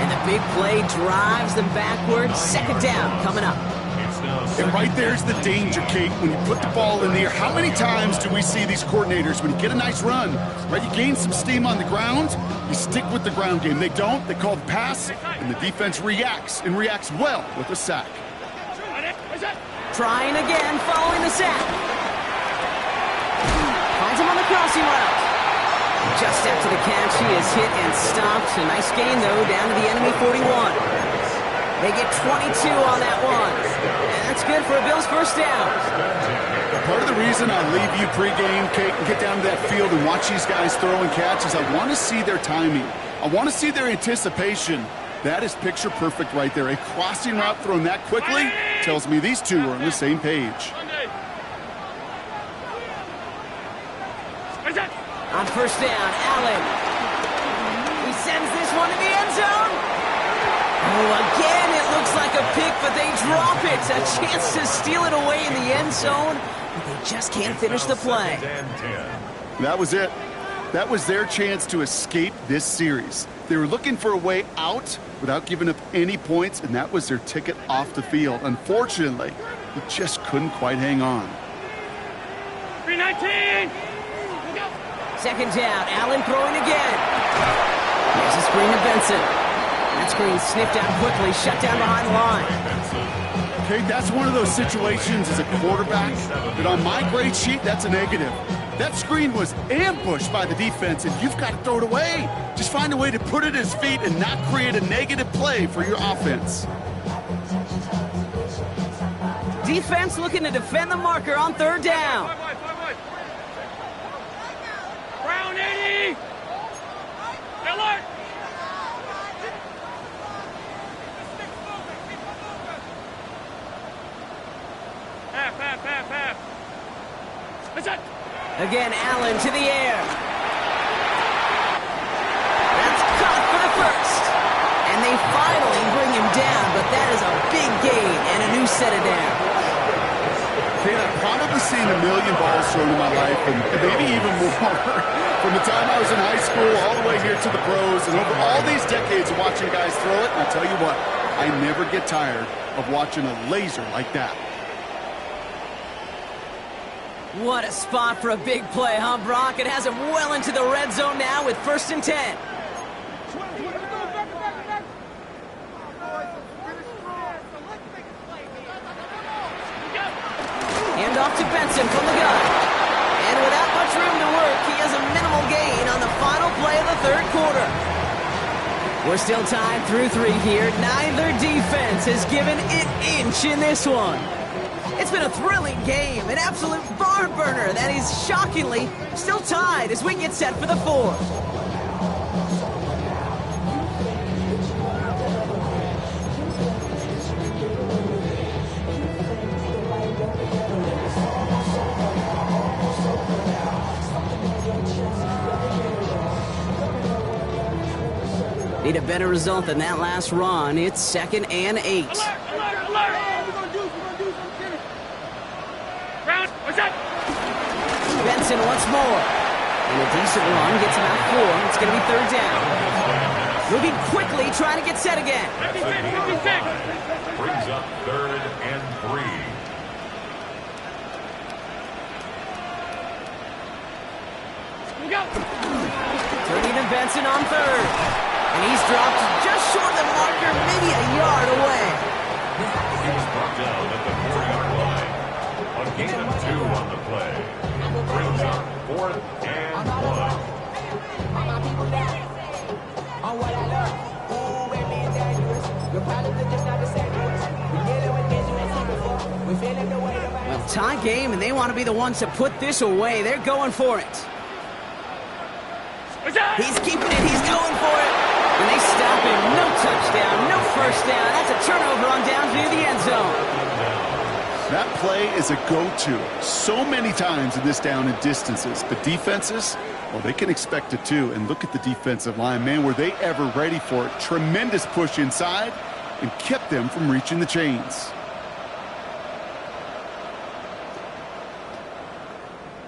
And the big play drives them backwards. Second down coming up. And right there's the danger, Kate. When you put the ball in the air, how many times do we see these coordinators, when you get a nice run, right, you gain some steam on the ground, you stick with the ground game. They don't. They call the pass, and the defense reacts, and reacts well with a sack. Trying again, following the sack. Finds him on the crossing route. Just after the catch, he is hit and stopped. A nice gain, though, down to the enemy 41. They get 22 on that one. And that's good for a Bills first down. Part of the reason I leave you pregame, Kate, and get down to that field and watch these guys throw and catch is I want to see their timing. I want to see their anticipation. That is picture perfect right there. A crossing route thrown that quickly tells me these two are on the same page. On first down, Allen. He sends this one in the end zone. Oh, again, it looks like a pick, but they drop it. A chance to steal it away in the end zone, but they just can't finish the play. That was it. That was their chance to escape this series. They were looking for a way out without giving up any points, and that was their ticket off the field. Unfortunately, they just couldn't quite hang on. 319! Second down, Allen throwing again. There's a screen to Benson. That screen sniffed out quickly, shut down behind the line. Okay, that's one of those situations as a quarterback that on my grade sheet, that's a negative. That screen was ambushed by the defense, and you've got to throw it away. Just find a way to put it at his feet and not create a negative play for your offense. Defense looking to defend the marker on third down. Brown 80! Alert! Half. What's that? Again, Allen to the air. That's caught for the first. And they finally bring him down, but that is a big gain and a new set of downs. Okay, I've probably seen a million balls thrown in my life, and maybe even more. From the time I was in high school all the way here to the pros, and over all these decades of watching guys throw it, I'll tell you what, I never get tired of watching a laser like that. What a spot for a big play, huh, Brock? It has him well into the red zone now with 1st and 10. Hand off to Benson from the gun. And without much room to work, he has a minimal gain on the final play of the third quarter. We're still tied through 3 here. Neither defense has given an inch in this one. It's been a thrilling game, an absolute barn burner that is shockingly still tied as we get set for the 4th. Need a better result than that last run. It's 2nd and 8. Alert! Brown, what's that? Benson once more. And a decent run gets about 4. It's going to be 3rd down. Moving quickly, trying to get set again. 56. Brings up 3rd and 3. Go. Turning to Benson on 3rd. And he's dropped just short of the marker, maybe a yard away. He's brought down at the 4-yard line. A gain of 2 on the play. Brings up 4th and 1. Well, tie game, and they want to be the ones to put this away. They're going for it. He's keeping it. He's going for it. And they stop him. No touchdown. No first down. That's a turnover on down near the end zone. That play is a go-to so many times in this down and distances. But defenses, well, they can expect it too. And look at the defensive line, man, were they ever ready for it? Tremendous push inside and kept them from reaching the chains.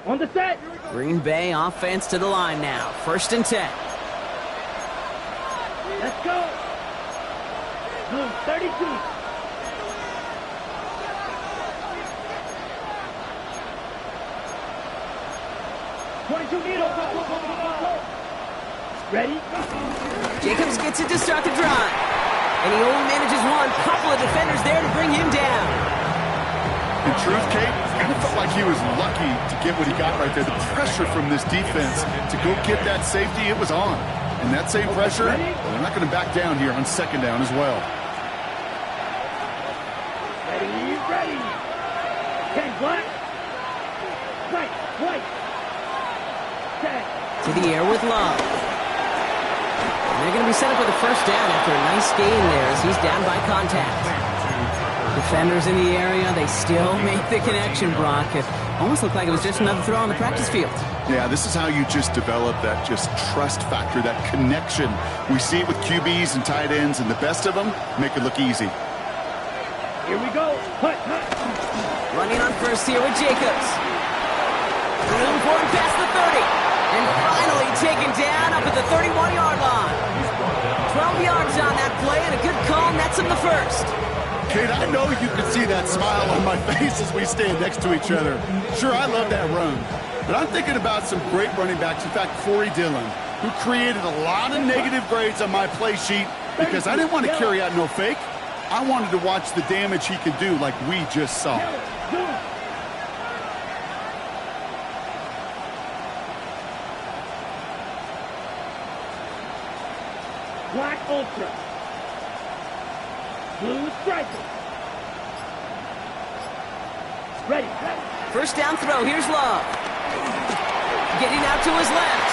On the set. Green Bay offense to the line now. 1st and 10. Let's go. Blue 32. Ready? Jacobs gets it to start the drive. And he only manages one. Couple of defenders there to bring him down. In truth, Kate, I felt like he was lucky to get what he got right there. The pressure from this defense to go get that safety, it was on. And that same pressure, well, they're not going to back down here on 2nd down as well. Ready. 10 black. White. 10. To the air with Love. And they're going to be set up with a 1st down after a nice gain there as he's down by contact. Defenders in the area, they still make the connection, Brock. It almost looked like it was just another throw on the practice field. Yeah, this is how you just develop that just trust factor, that connection. We see it with QBs and tight ends, and the best of them make it look easy. Here we go. Hut. Running on 1st here with Jacobs. Room for him past the 30. And finally taken down up at the 31-yard line. 12 yards on that play, and a good call nets him the 1st. Kate, I know you can see that smile on my face as we stand next to each other. Sure, I love that run. But I'm thinking about some great running backs. In fact, Corey Dillon, who created a lot of negative grades on my play sheet because I didn't want to carry out no fake. I wanted to watch the damage he could do like we just saw. Black Ultra. Blue Striker. Ready. 1st down throw. Here's Love. Getting out to his left.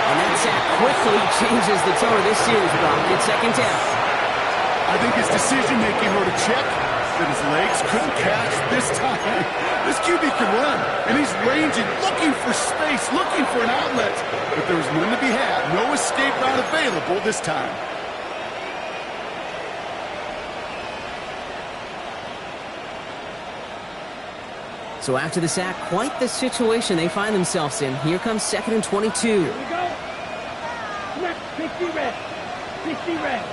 And that sack quickly changes the tone of this series, Brock. It's 2nd down. I think his decision-making wrote a check that his legs couldn't catch this time. This QB can run, and he's ranging, looking for space, looking for an outlet. But there was none to be had. No escape route available this time. So after the sack, quite the situation they find themselves in. Here comes 2nd and 22. Here we go. Next, 60 red. 60 red.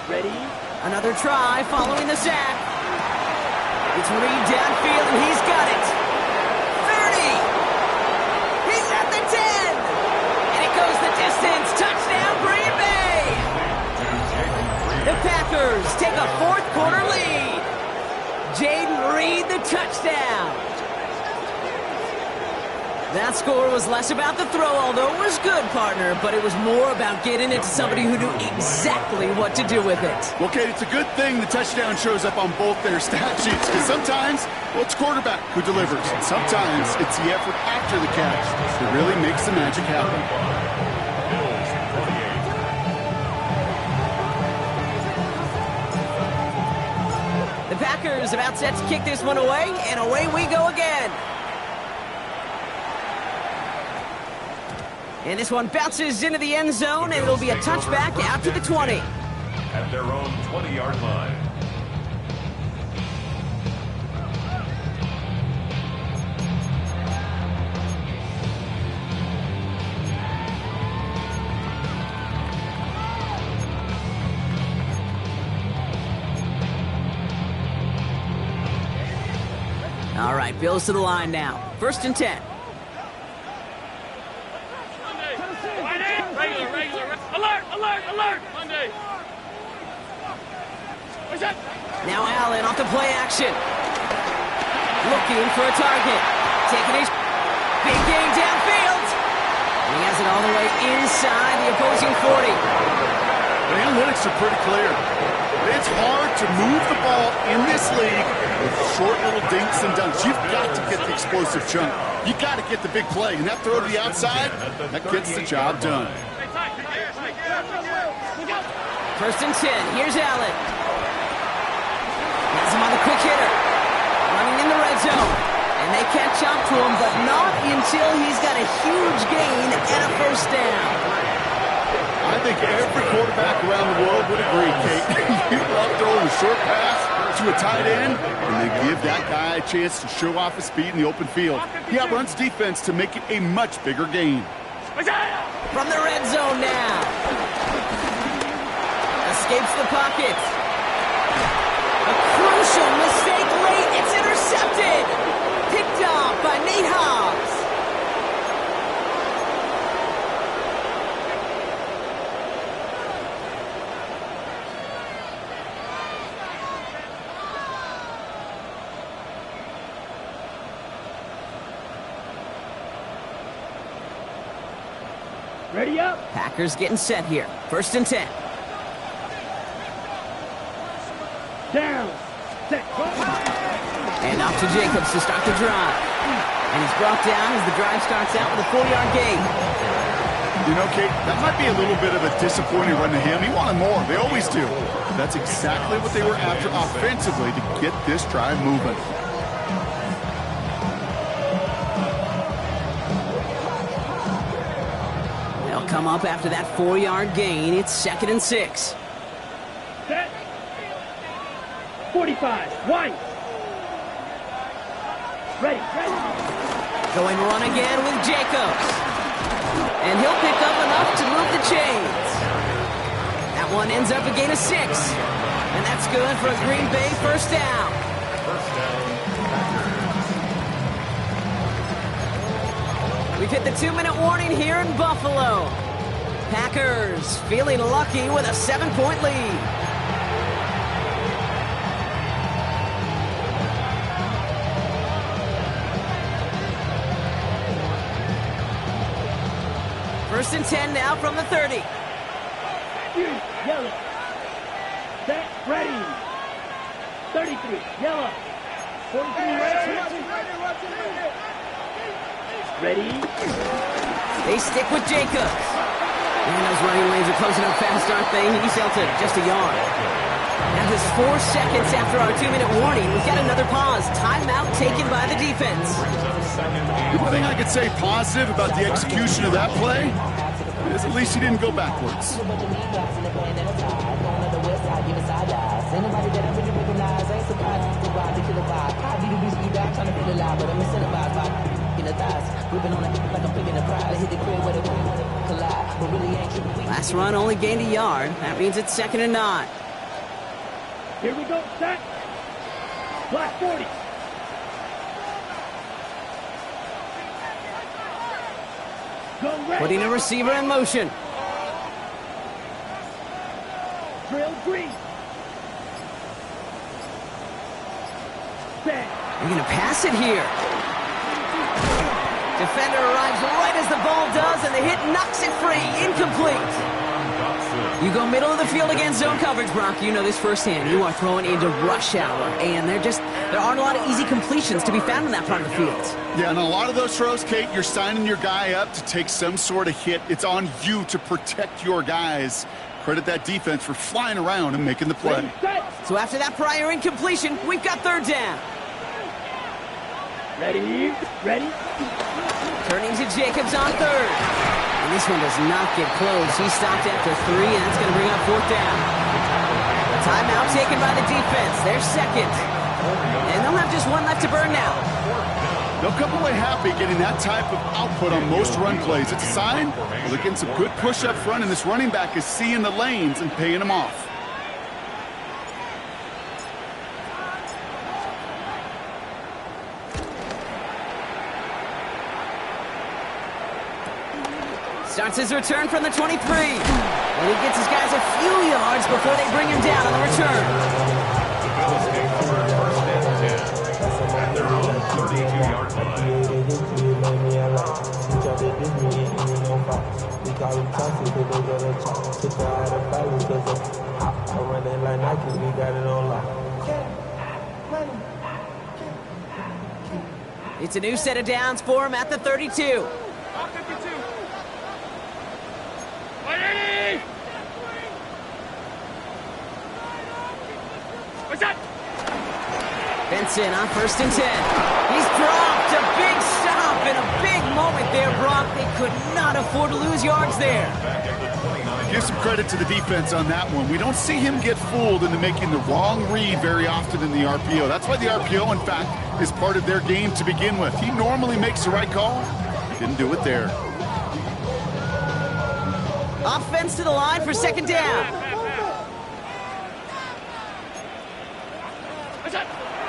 Ready? Another try following the sack. It's Reed downfield, and he's got it. 30. He's at the 10. And it goes the distance. Touchdown, Green Bay. The Packers take a 4th quarter lead. Jaden Reed, the touchdown. That score was less about the throw, although it was good, partner, but it was more about getting it to somebody who knew exactly what to do with it. Well, Kate, it's a good thing the touchdown shows up on both their stat sheets, because sometimes, well, it's quarterback who delivers, and sometimes it's the effort after the catch that really makes the magic happen. The Packers about set to kick this one away, and away we go again. And this one bounces into the end zone, and it'll be a touchback out to the 20. At their own 20-yard line. All right, Bills to the line now. 1st and 10. Regular. Alert. Monday. What's that? Now Allen off the play action. Looking for a target. Taking a big game downfield. And he has it all the way inside the opposing 40. The analytics are pretty clear. It's hard to move the ball in this league with short little dinks and dunks. You've got to get the explosive chunk. You got to get the big play. And that throw to the outside, that gets the job done. 1st and 10. Here's Allen. quick hitter. Running in the red zone. And they catch up to him, but not until he's got a huge gain and a first down. I think every quarterback around the world would agree, Kate. You love throwing a short pass to a tight end and then give that guy a chance to show off his speed in the open field. He outruns defense to make it a much bigger gain. From the red zone now. Escapes the pocket. A crucial mistake late. It's intercepted. Picked off by Nate Hobbs. Ready up. Packers getting set here. 1st and 10. Down. Set. And off to Jacobs to start the drive. And he's brought down as the drive starts out with a 4-yard gain. You know, Kate, that might be a little bit of a disappointing run to him. He wanted more. They always do. That's exactly what they were after offensively to get this drive moving. They'll come up after that 4-yard gain. It's 2nd and 6. Set. 45. White. Ready. Going run again with Jacobs. And he'll pick up enough to move the chains. That one ends up a gain of 6. And that's good for a Green Bay first down. First down, Packers. We've hit the 2-minute warning here in Buffalo. Packers feeling lucky with a 7-point lead. First and 10 now from the 30. Yellow. Set. Ready. 33. Yellow. 43. Ready. They stick with Jacobs. Man, those running lanes are closing up fast, aren't they? He's out to just a yard. Now just 4 seconds after our 2-minute warning, we've got another pause. Timeout taken by the defense. The one thing I could say positive about the execution of that play is at least he didn't go backwards. Last run only gained a yard. That means it's 2nd and 9. Here we go. Set. Black 40. Go ready. Putting a receiver in motion. Drill green. Set. They're going to pass it here. Defender arrives right as the ball does, and the hit knocks it free. Incomplete. You go middle of the field against zone coverage, Brock. You know this firsthand. You are throwing into rush hour, and there aren't a lot of easy completions to be found in that part of the field. Yeah, and a lot of those throws, Kate, you're signing your guy up to take some sort of hit. It's on you to protect your guys. Credit that defense for flying around and making the play. So after that prior incompletion, we've got 3rd down. Ready. Turning to Jacobs on 3rd. And this one does not get close. He stopped after 3, and that's going to bring up 4th down. Timeout taken by the defense. They're 2nd. And they'll have just 1 left to burn now. They'll come away happy getting that type of output on most run plays. It's a sign well, they're getting some good push up front, and this running back is seeing the lanes and paying them off. Starts his return from the 23. And he gets his guys a few yards before they bring him down on the return. The Bills take over 1st and 10 at their own 32-yard line. It's a new set of downs for him at the 32. Johnson on 1st and 10. He's dropped a big stop and a big moment there, Brock. They could not afford to lose yards there. Give some credit to the defense on that one. We don't see him get fooled into making the wrong read very often in the RPO. That's why the RPO, in fact, is part of their game to begin with. He normally makes the right call. He didn't do it there. Offense to the line for 2nd down.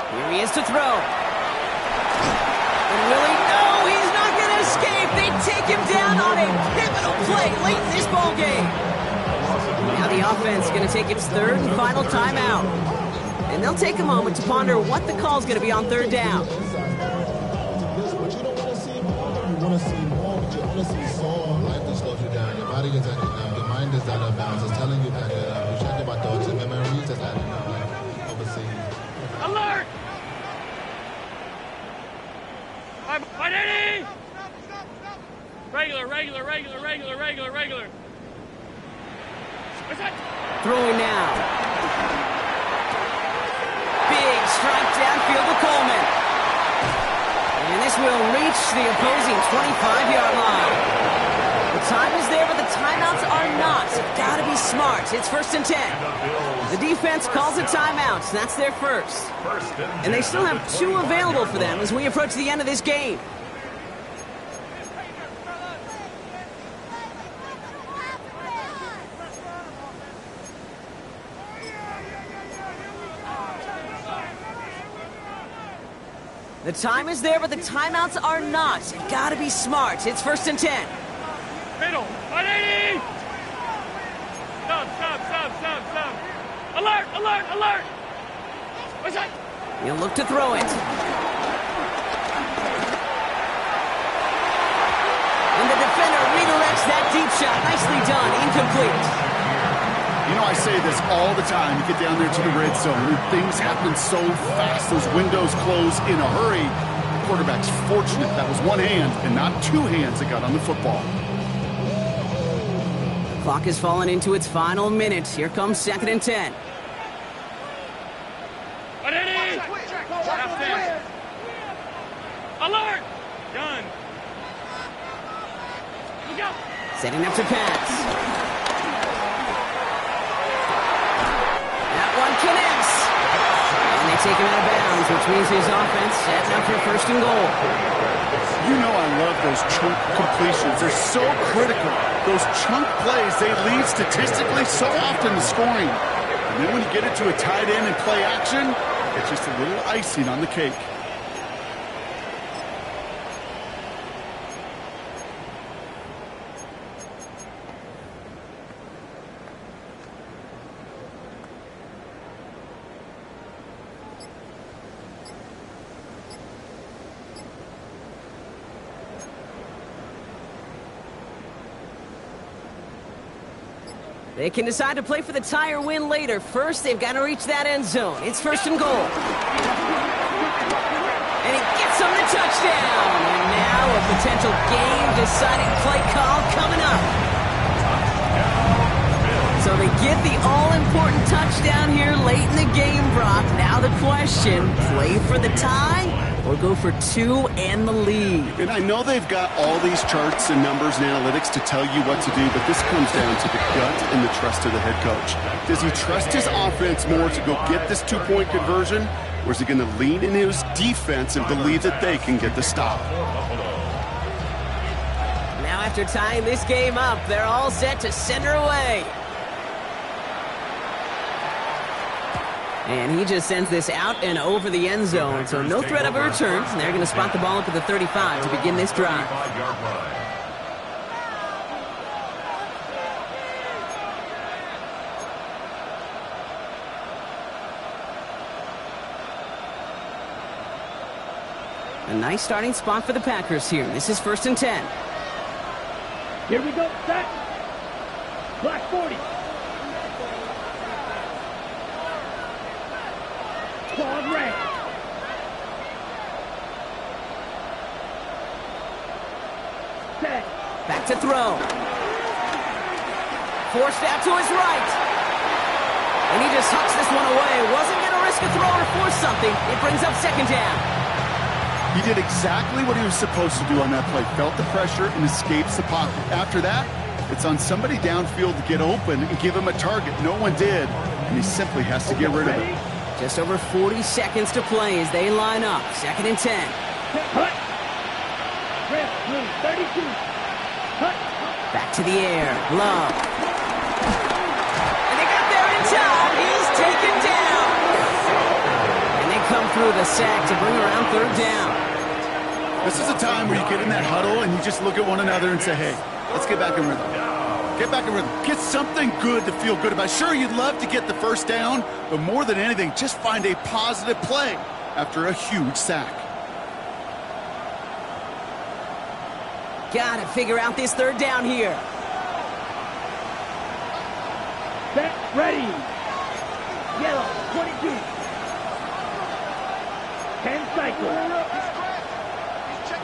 Here he is to throw. And will he? No, he's not going to escape. They take him down on a pivotal play late in this ball game. Now the offense is going to take its 3rd and final timeout. And they'll take a moment to ponder what the call is going to be on 3rd down. But you don't want to see more. You want to see more, but you want to see Saul. Life just slows you down. Your body gets acting up. Your mind is out of bounds. It's telling you back it up. You're checking my thoughts and memories that's adding up like overseas. Alert! I'm ready! Regular. What's that? Throwing now. Big strike downfield to Coleman. And this will reach the opposing 25-yard line. The time is there, but the timeouts are not. Gotta be smart. It's 1st and 10. The defense calls a timeout. That's their first. And they still have 2 available for them as we approach the end of this game. The time is there, but the timeouts are not. Gotta be smart. It's 1st and 10. Middle. 180! Stop. Alert! What's that? He'll look to throw it. And the defender redirects that deep shot. Nicely done. Incomplete. You know, I say this all the time. You get down there to the red zone, and things happen so fast. Those windows close in a hurry. The quarterback's fortunate that was one hand and not 2 hands that got on the football. The clock has fallen into its final minutes. Here comes 2nd and 10. 180! Alert! Done. Look out! Setting up to pass. Connects. And they take him out of bounds, which means his offense setting up for 1st and goal. You know I love those chunk completions. They're so critical. Those chunk plays, they lead statistically so often to scoring. And then when you get it to a tight end and play action, it's just a little icing on the cake. They can decide to play for the tie or win later. First, they've got to reach that end zone. It's 1st and goal. And he gets them the touchdown. And now a potential game-deciding play call coming up. So they get the all-important touchdown here late in the game, Brock. Now the question, play for the tie or go for 2 and the lead? And I know they've got all these charts and numbers and analytics to tell you what to do, but this comes down to the gut and the trust of the head coach. Does he trust his offense more to go get this 2-point conversion, or is he going to lean in his defense and believe that they can get the stop? Now after tying this game up, they're all set to center away. And he just sends this out and over the end zone, so no threat of a return. And they're going to spot the ball up at the 35 to begin this drive. A nice starting spot for the Packers here. This is 1st and 10. Here we go. Set. Black 40. Squad red. Set. Back to throw. Forced out to his right. And he just hucks this one away. Wasn't going to risk ask a thrower to force something. It brings up second down. He did exactly what he was supposed to do on that play. Felt the pressure and escapes the pocket. After that, it's on somebody downfield to get open and give him a target. No one did, and he simply has to get rid of it. Just over 40 seconds to play as they line up. 2nd and 10. Cut. Ref, blue, 32. Cut. Back to the air. Love. And they got there in time. He's taken down. And they come through the sack to bring around 3rd down. This is a time where you get in that huddle and you just look at one another and say, hey, let's get back in rhythm. Get back in rhythm. Get something good to feel good about. Sure, you'd love to get the first down, but more than anything, just find a positive play after a huge sack. Gotta figure out this 3rd down here. Set, ready. Yellow, 22. 10 cycle.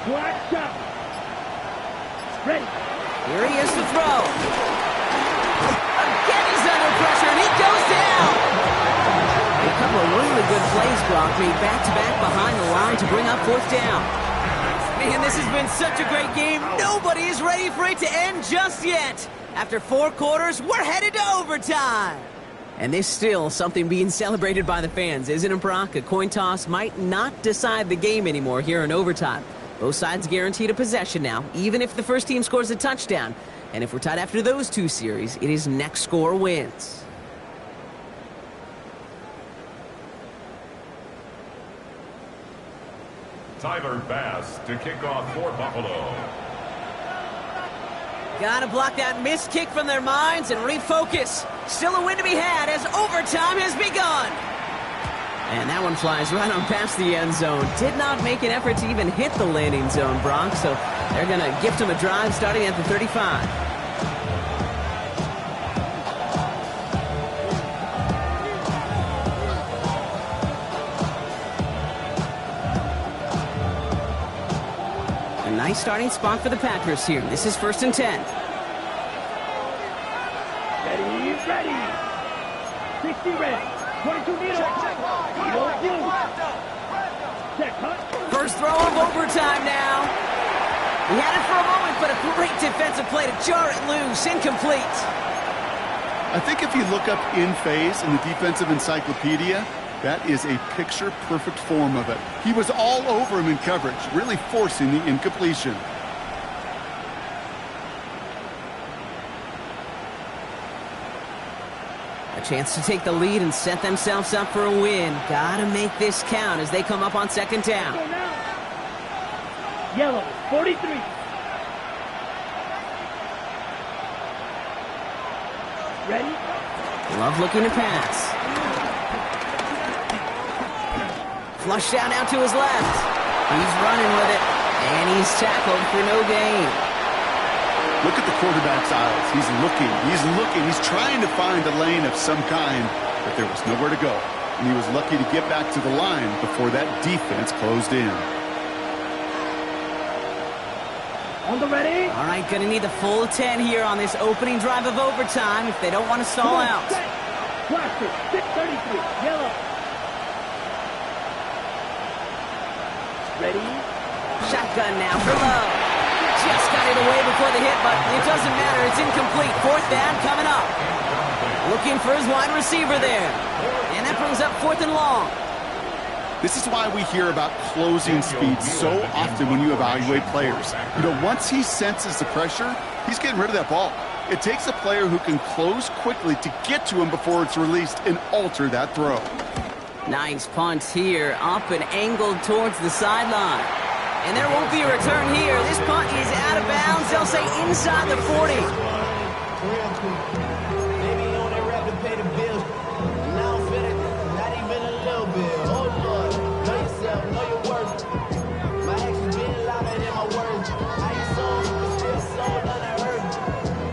Black shot. Ready. Here he is to throw. Again, he's under pressure, and he goes down. A couple of really good plays, Brock, made back-to-back behind the line to bring up 4th down. Man, this has been such a great game. Nobody is ready for it to end just yet. After 4 quarters, we're headed to overtime. And there's still something being celebrated by the fans, isn't it, Brock? A coin toss might not decide the game anymore here in overtime. Both sides guaranteed a possession now, even if the first team scores a touchdown. And if we're tied after those 2 series, it is next score wins. Tyler Bass to kick off for Buffalo. Gotta block that missed kick from their minds and refocus. Still a win to be had as overtime has begun. And that one flies right on past the end zone. Did not make an effort to even hit the landing zone, Bronx. So they're going to gift him a drive starting at the 35. A nice starting spot for the Packers here. This is 1st and 10. Ready, ready. 60 ready. 22 needle. First throw of overtime now. He had it for a moment, but a great defensive play to jar it loose. Incomplete. I think if you look up in phase in the defensive encyclopedia, that is a picture-perfect form of it. He was all over him in coverage, really forcing the incompletion. A chance to take the lead and set themselves up for a win. Gotta make this count as they come up on 2nd down. Yellow, 43. Ready? Love looking to pass. Flush down out to his left. He's running with it, and he's tackled for no gain. Look at the quarterback's eyes. He's looking. He's trying to find a lane of some kind, but there was nowhere to go. And he was lucky to get back to the line before that defense closed in. On the ready. All right, gonna need the full 10 here on this opening drive of overtime if they don't want to stall out. Blaster, 633, yellow. Ready? Shotgun now for Love. Just got it away before the hit, but it doesn't matter. It's incomplete. 4th down coming up. Looking for his wide receiver there. And that brings up 4th and long. This is why we hear about closing speed so often when you evaluate players. You know, once he senses the pressure, he's getting rid of that ball. It takes a player who can close quickly to get to him before it's released and alter that throw. Nice punt here, up and angled towards the sideline. And there won't be a return here. This punt is out of bounds. They'll say inside the 40. Maybe you only rap to pay the bills. Now I'm feeling not even a little bit. Oh Lord, know yourself, know your worth. My actions being louder than my words. How you sold, but still sold unheard.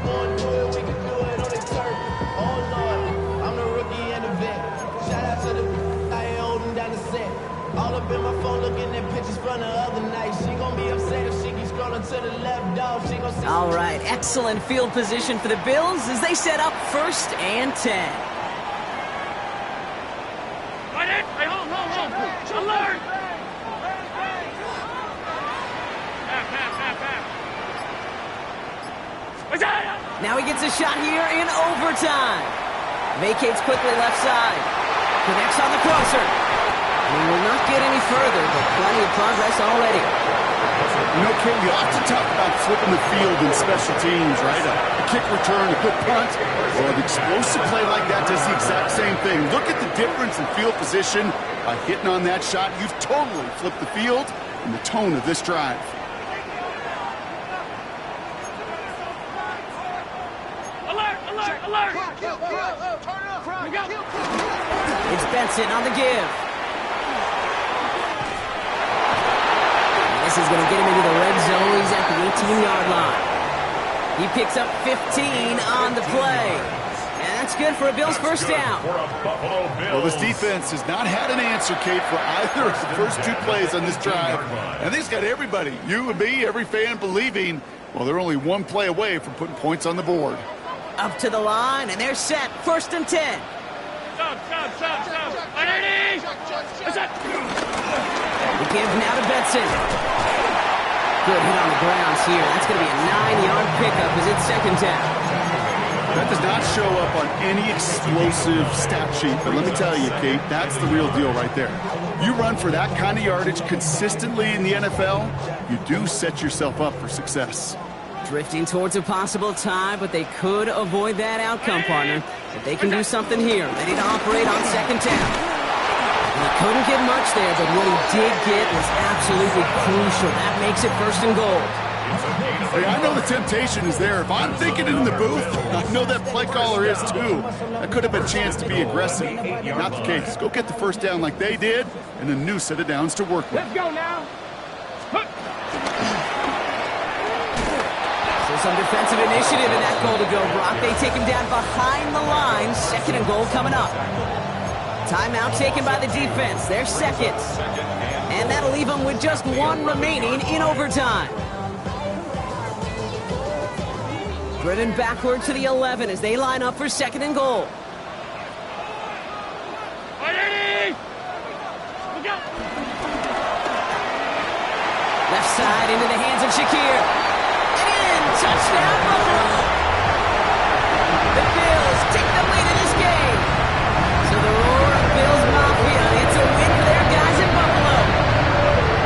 Gonna do it, we can do it on the turf. Oh Lord, I'm the rookie and the vet. Shout out to the I ain't holding down the set. All up in my phone looking at pictures from the other night. She gon' be upset if she keeps scrolling to the left, dog. She gon' see. All right, excellent field position for the Bills as they set up 1st and 10. Hey, hold. Alert! Now he gets a shot here in overtime. Vacates quickly left side. Connects on the crosser. He will not get any further, but plenty of progress already. You know, King, you often talk about flipping the field in special teams, right? A kick return, a good punt. Well, an explosive play like that does the exact same thing. Look at the difference in field position. By hitting on that shot, you've totally flipped the field and the tone of this drive. Alert! It's Benson on the give. This is going to get him into the red zone. He's at the 18-yard line. He picks up 15 on the play. And that's good for a Bills first down. Well, this defense has not had an answer, Kate, for either of the first two plays on this drive. And they've got everybody, you and me, every fan believing, well, they're only one play away from putting points on the board. Up to the line, and they're set. 1st and 10. Stop. The give now to Benson. Good hit on the grounds here. That's going to be a 9-yard pickup as it's 2nd down. That does not show up on any explosive stat sheet, but let me tell you, Kate, that's the real deal right there. You run for that kind of yardage consistently in the NFL, you do set yourself up for success. Drifting towards a possible tie, but they could avoid that outcome, partner. If they can do something here, ready to operate on 2nd down. He couldn't get much there, but what he did get was absolutely crucial. That makes it 1st and goal. Hey, I know the temptation is there. If I'm thinking it in the booth, I know that play caller is too. That could have been a chance to be aggressive. Not the case. Go get the first down like they did, and a new set of downs to work with. Let's go now. So some defensive initiative in that goal to go, Brock. They take him down behind the line. 2nd and goal coming up. Timeout taken by the defense. They're seconds. And that'll leave them with just one remaining in overtime. Driven backward to the 11 as they line up for 2nd and goal. Left side into the hands of Shakir. And touchdown, Buffalo. The Bills take the lead in this game. So the roar of Bills Mafia, it's a win for their guys in Buffalo.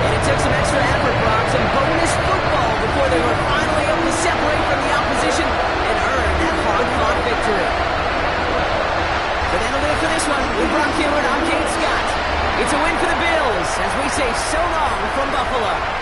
And it took some extra effort, Brock, some bonus football before they were finally able to separate from the opposition and earn that hard-fought victory. But that'll do it for this one. With Brock Hayward, I'm Kate Scott. It's a win for the Bills as we say so long from Buffalo.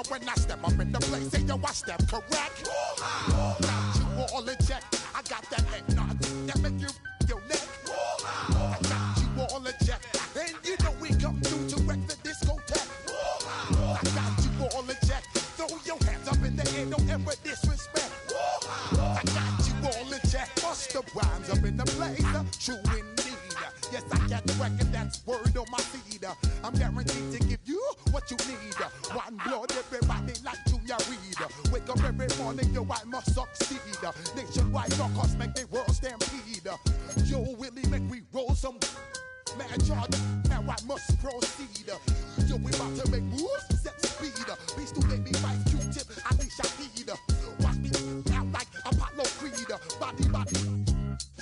When I step up in the place, say yo, I step correct. Got you all in check. I got that head nod that make you your neck. I got you all in check, and you know we come through to wreck the discotheque. I got you all in check. Throw your hands up in the air, don't ever disrespect. I got you all in check. Bust the rhymes up in the place, true indeed. Yes, I got the record, that's word on my feed. I'm guaranteed to give you what you need. One blood, everybody like Junior Reed. Wake up every morning, yo, I must succeed. Nationwide rockers make the world stampede. Yo, Willie, make we roll some mad charge. Now I must proceed. Yo, we about to make moves, set speed. Beast to make me fight Q-tip, I leash I need. Watch me out like Apollo Creed. Body,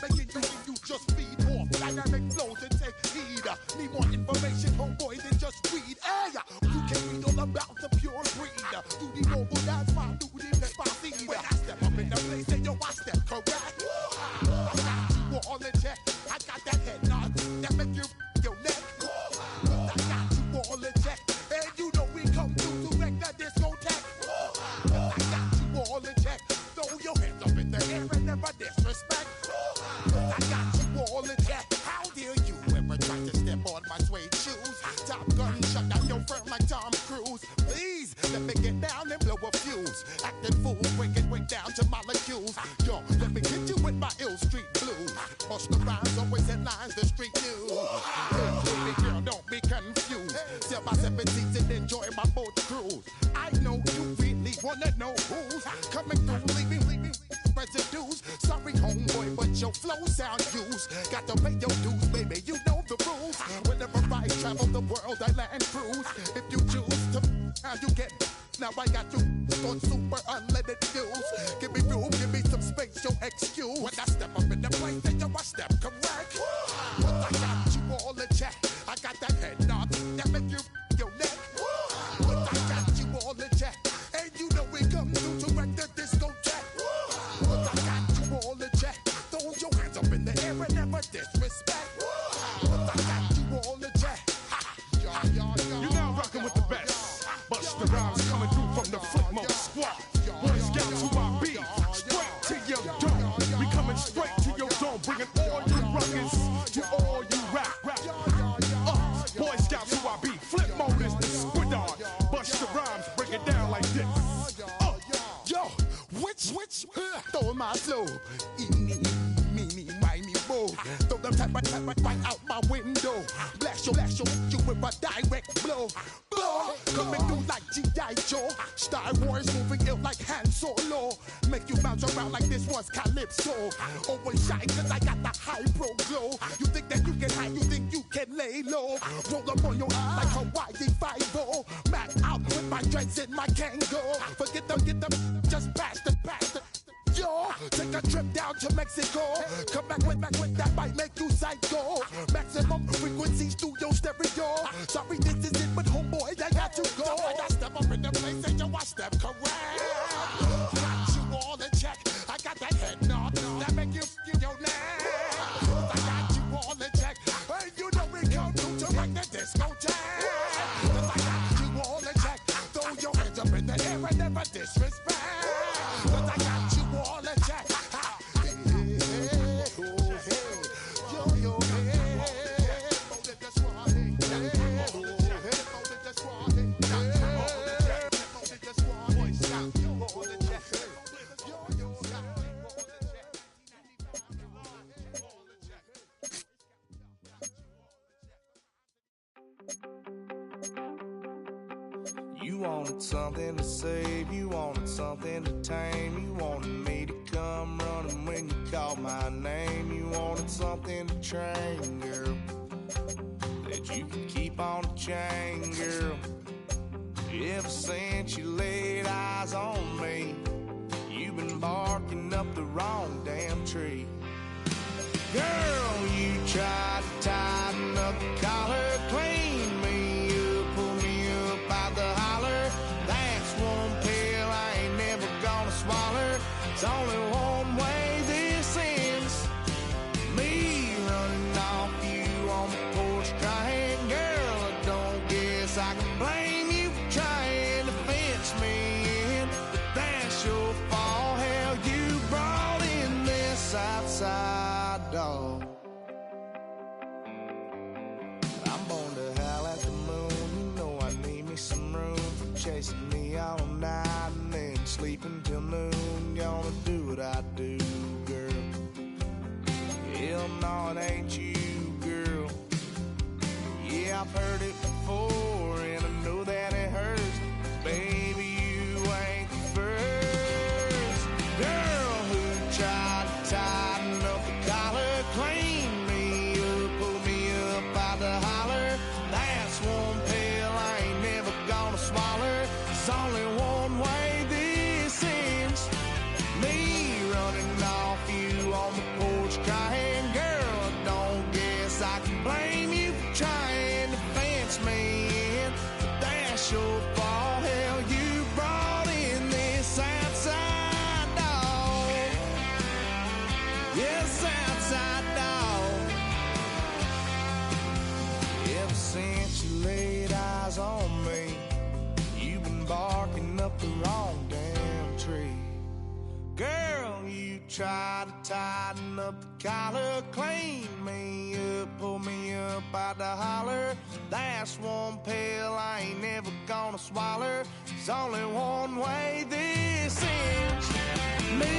making you just feed off dynamic flows and take heed. Need more information, homeboy, than just read. Hey, you can read all about the pure breed. Do the noble dance, my duty, let my seed. When I step up in the place, say yo, I step correct. I got you all in check. I got that head nod that make you your neck. I got you all in check, and you know we come through to wreck the discotheque. I got you all in check. Throw your hands up in the air and never disrespect. I got you all in check. How dare you ever try to step on my suede shoes? Top Gun shut down your firm like Tom Cruise. Please let me get down and blow a fuse. Acting fool, break it way down to molecules. Yo, let me hit you with my ill street blues. Bust the rhymes, always headlines, the street news. Hey, baby girl, don't be confused. Sell my 17s and enjoy my boat cruise. I know you really wanna know who's coming through, leaving residues. Sorry, homeboy, but your flow sound used. Got to pay your dues, baby, you know the rules. Whenever I travel the world, I land cruise. If you choose to, how you get. Now I got you on super unleaded fuels. Give me room, give me some space, your excuse. When I step up in the place, then yo, I step correct. But I got you all in check. I got that head nod that make you your neck. But I got you all in check, and you know we come through to wreck the discotheque. But I got you all in check. Throw your hands up in the air and never disrespect. But I got you all in check. You're now rocking with the best. Bust the rhymes coming through from the Flipmode Squad. Boy Scouts who I be, straight to your dome. We coming straight to your dome, bringing all you rockers to all you rap. Boy Scouts who I be, Flipmode is the squid on. Bust the rhymes, break it down like this. Yo, which, throw my flow. Me, bo. Throw them type right out my window. Blast you with a direct blow. Coming through like G.I. Joe. Star Wars moving ill like Han Solo. Make you bounce around like this was Calypso. Always shine cause I got the high pro glow. You think that you can hide, you think you can lay low. Roll up on your eye like Hawaii 5-0. Mac out with my dreads in my Kango. Forget them, just pass the. Yo, take a trip down to Mexico. Come back with that might make you psycho. Maximum frequencies through your stereo. Sorry, this is it, but homeboy, I got to go. I step up in the place and yo, I step correct. Got you all in check. I got that head nod that make you your neck. I got you all in check. And you know we come through to wreck the discotheque. I got you all in check. Throw your hands up in the air and never disrespect. I got you all in check. You wanted something to save, you wanted something to tame. You wanted me to come running when you called my name. You wanted something to train, girl, that you could keep on the chain, girl. Ever since you laid eyes on me, you've been barking up the wrong damn tree. Girl, you tried to tighten up the collar, clean me up dog. I'm born to howl at the moon. You know I need me some room for chasing me all night and then sleeping till noon. Gonna do what I do, girl. Hell no, it ain't you, girl. Yeah, I've heard it before and I know that it hurts. Baby, you ain't the first girl who tried to tighten up the collar, clean me up, pull me up by the holler. That's one pill I ain't never gonna swallow. There's only one way this ends. Me running off you on the porch crying. Girl, I don't guess I can blame you for trying to fence me in. But that's your fault. Hell, you brought in this outside dog. Yes, outside dog. Ever since you laid eyes on me, you've been barking up the wrong damn tree. Girl, you tried to tighten up the collar, clean me up, pull me up by the holler. That's one pill I ain't never gonna swallow. There's only one way this ends. Me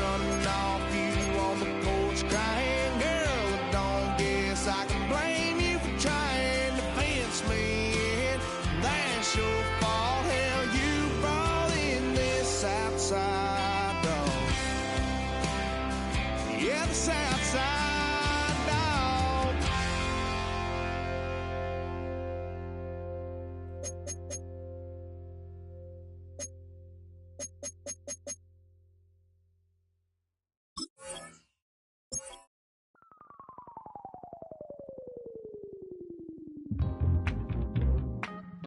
running off you on the porch crying. Girl, I don't guess I can blame you for trying to fence me in. That's your fault. Hell, you brought in this outside dog. Yeah, this outside dog.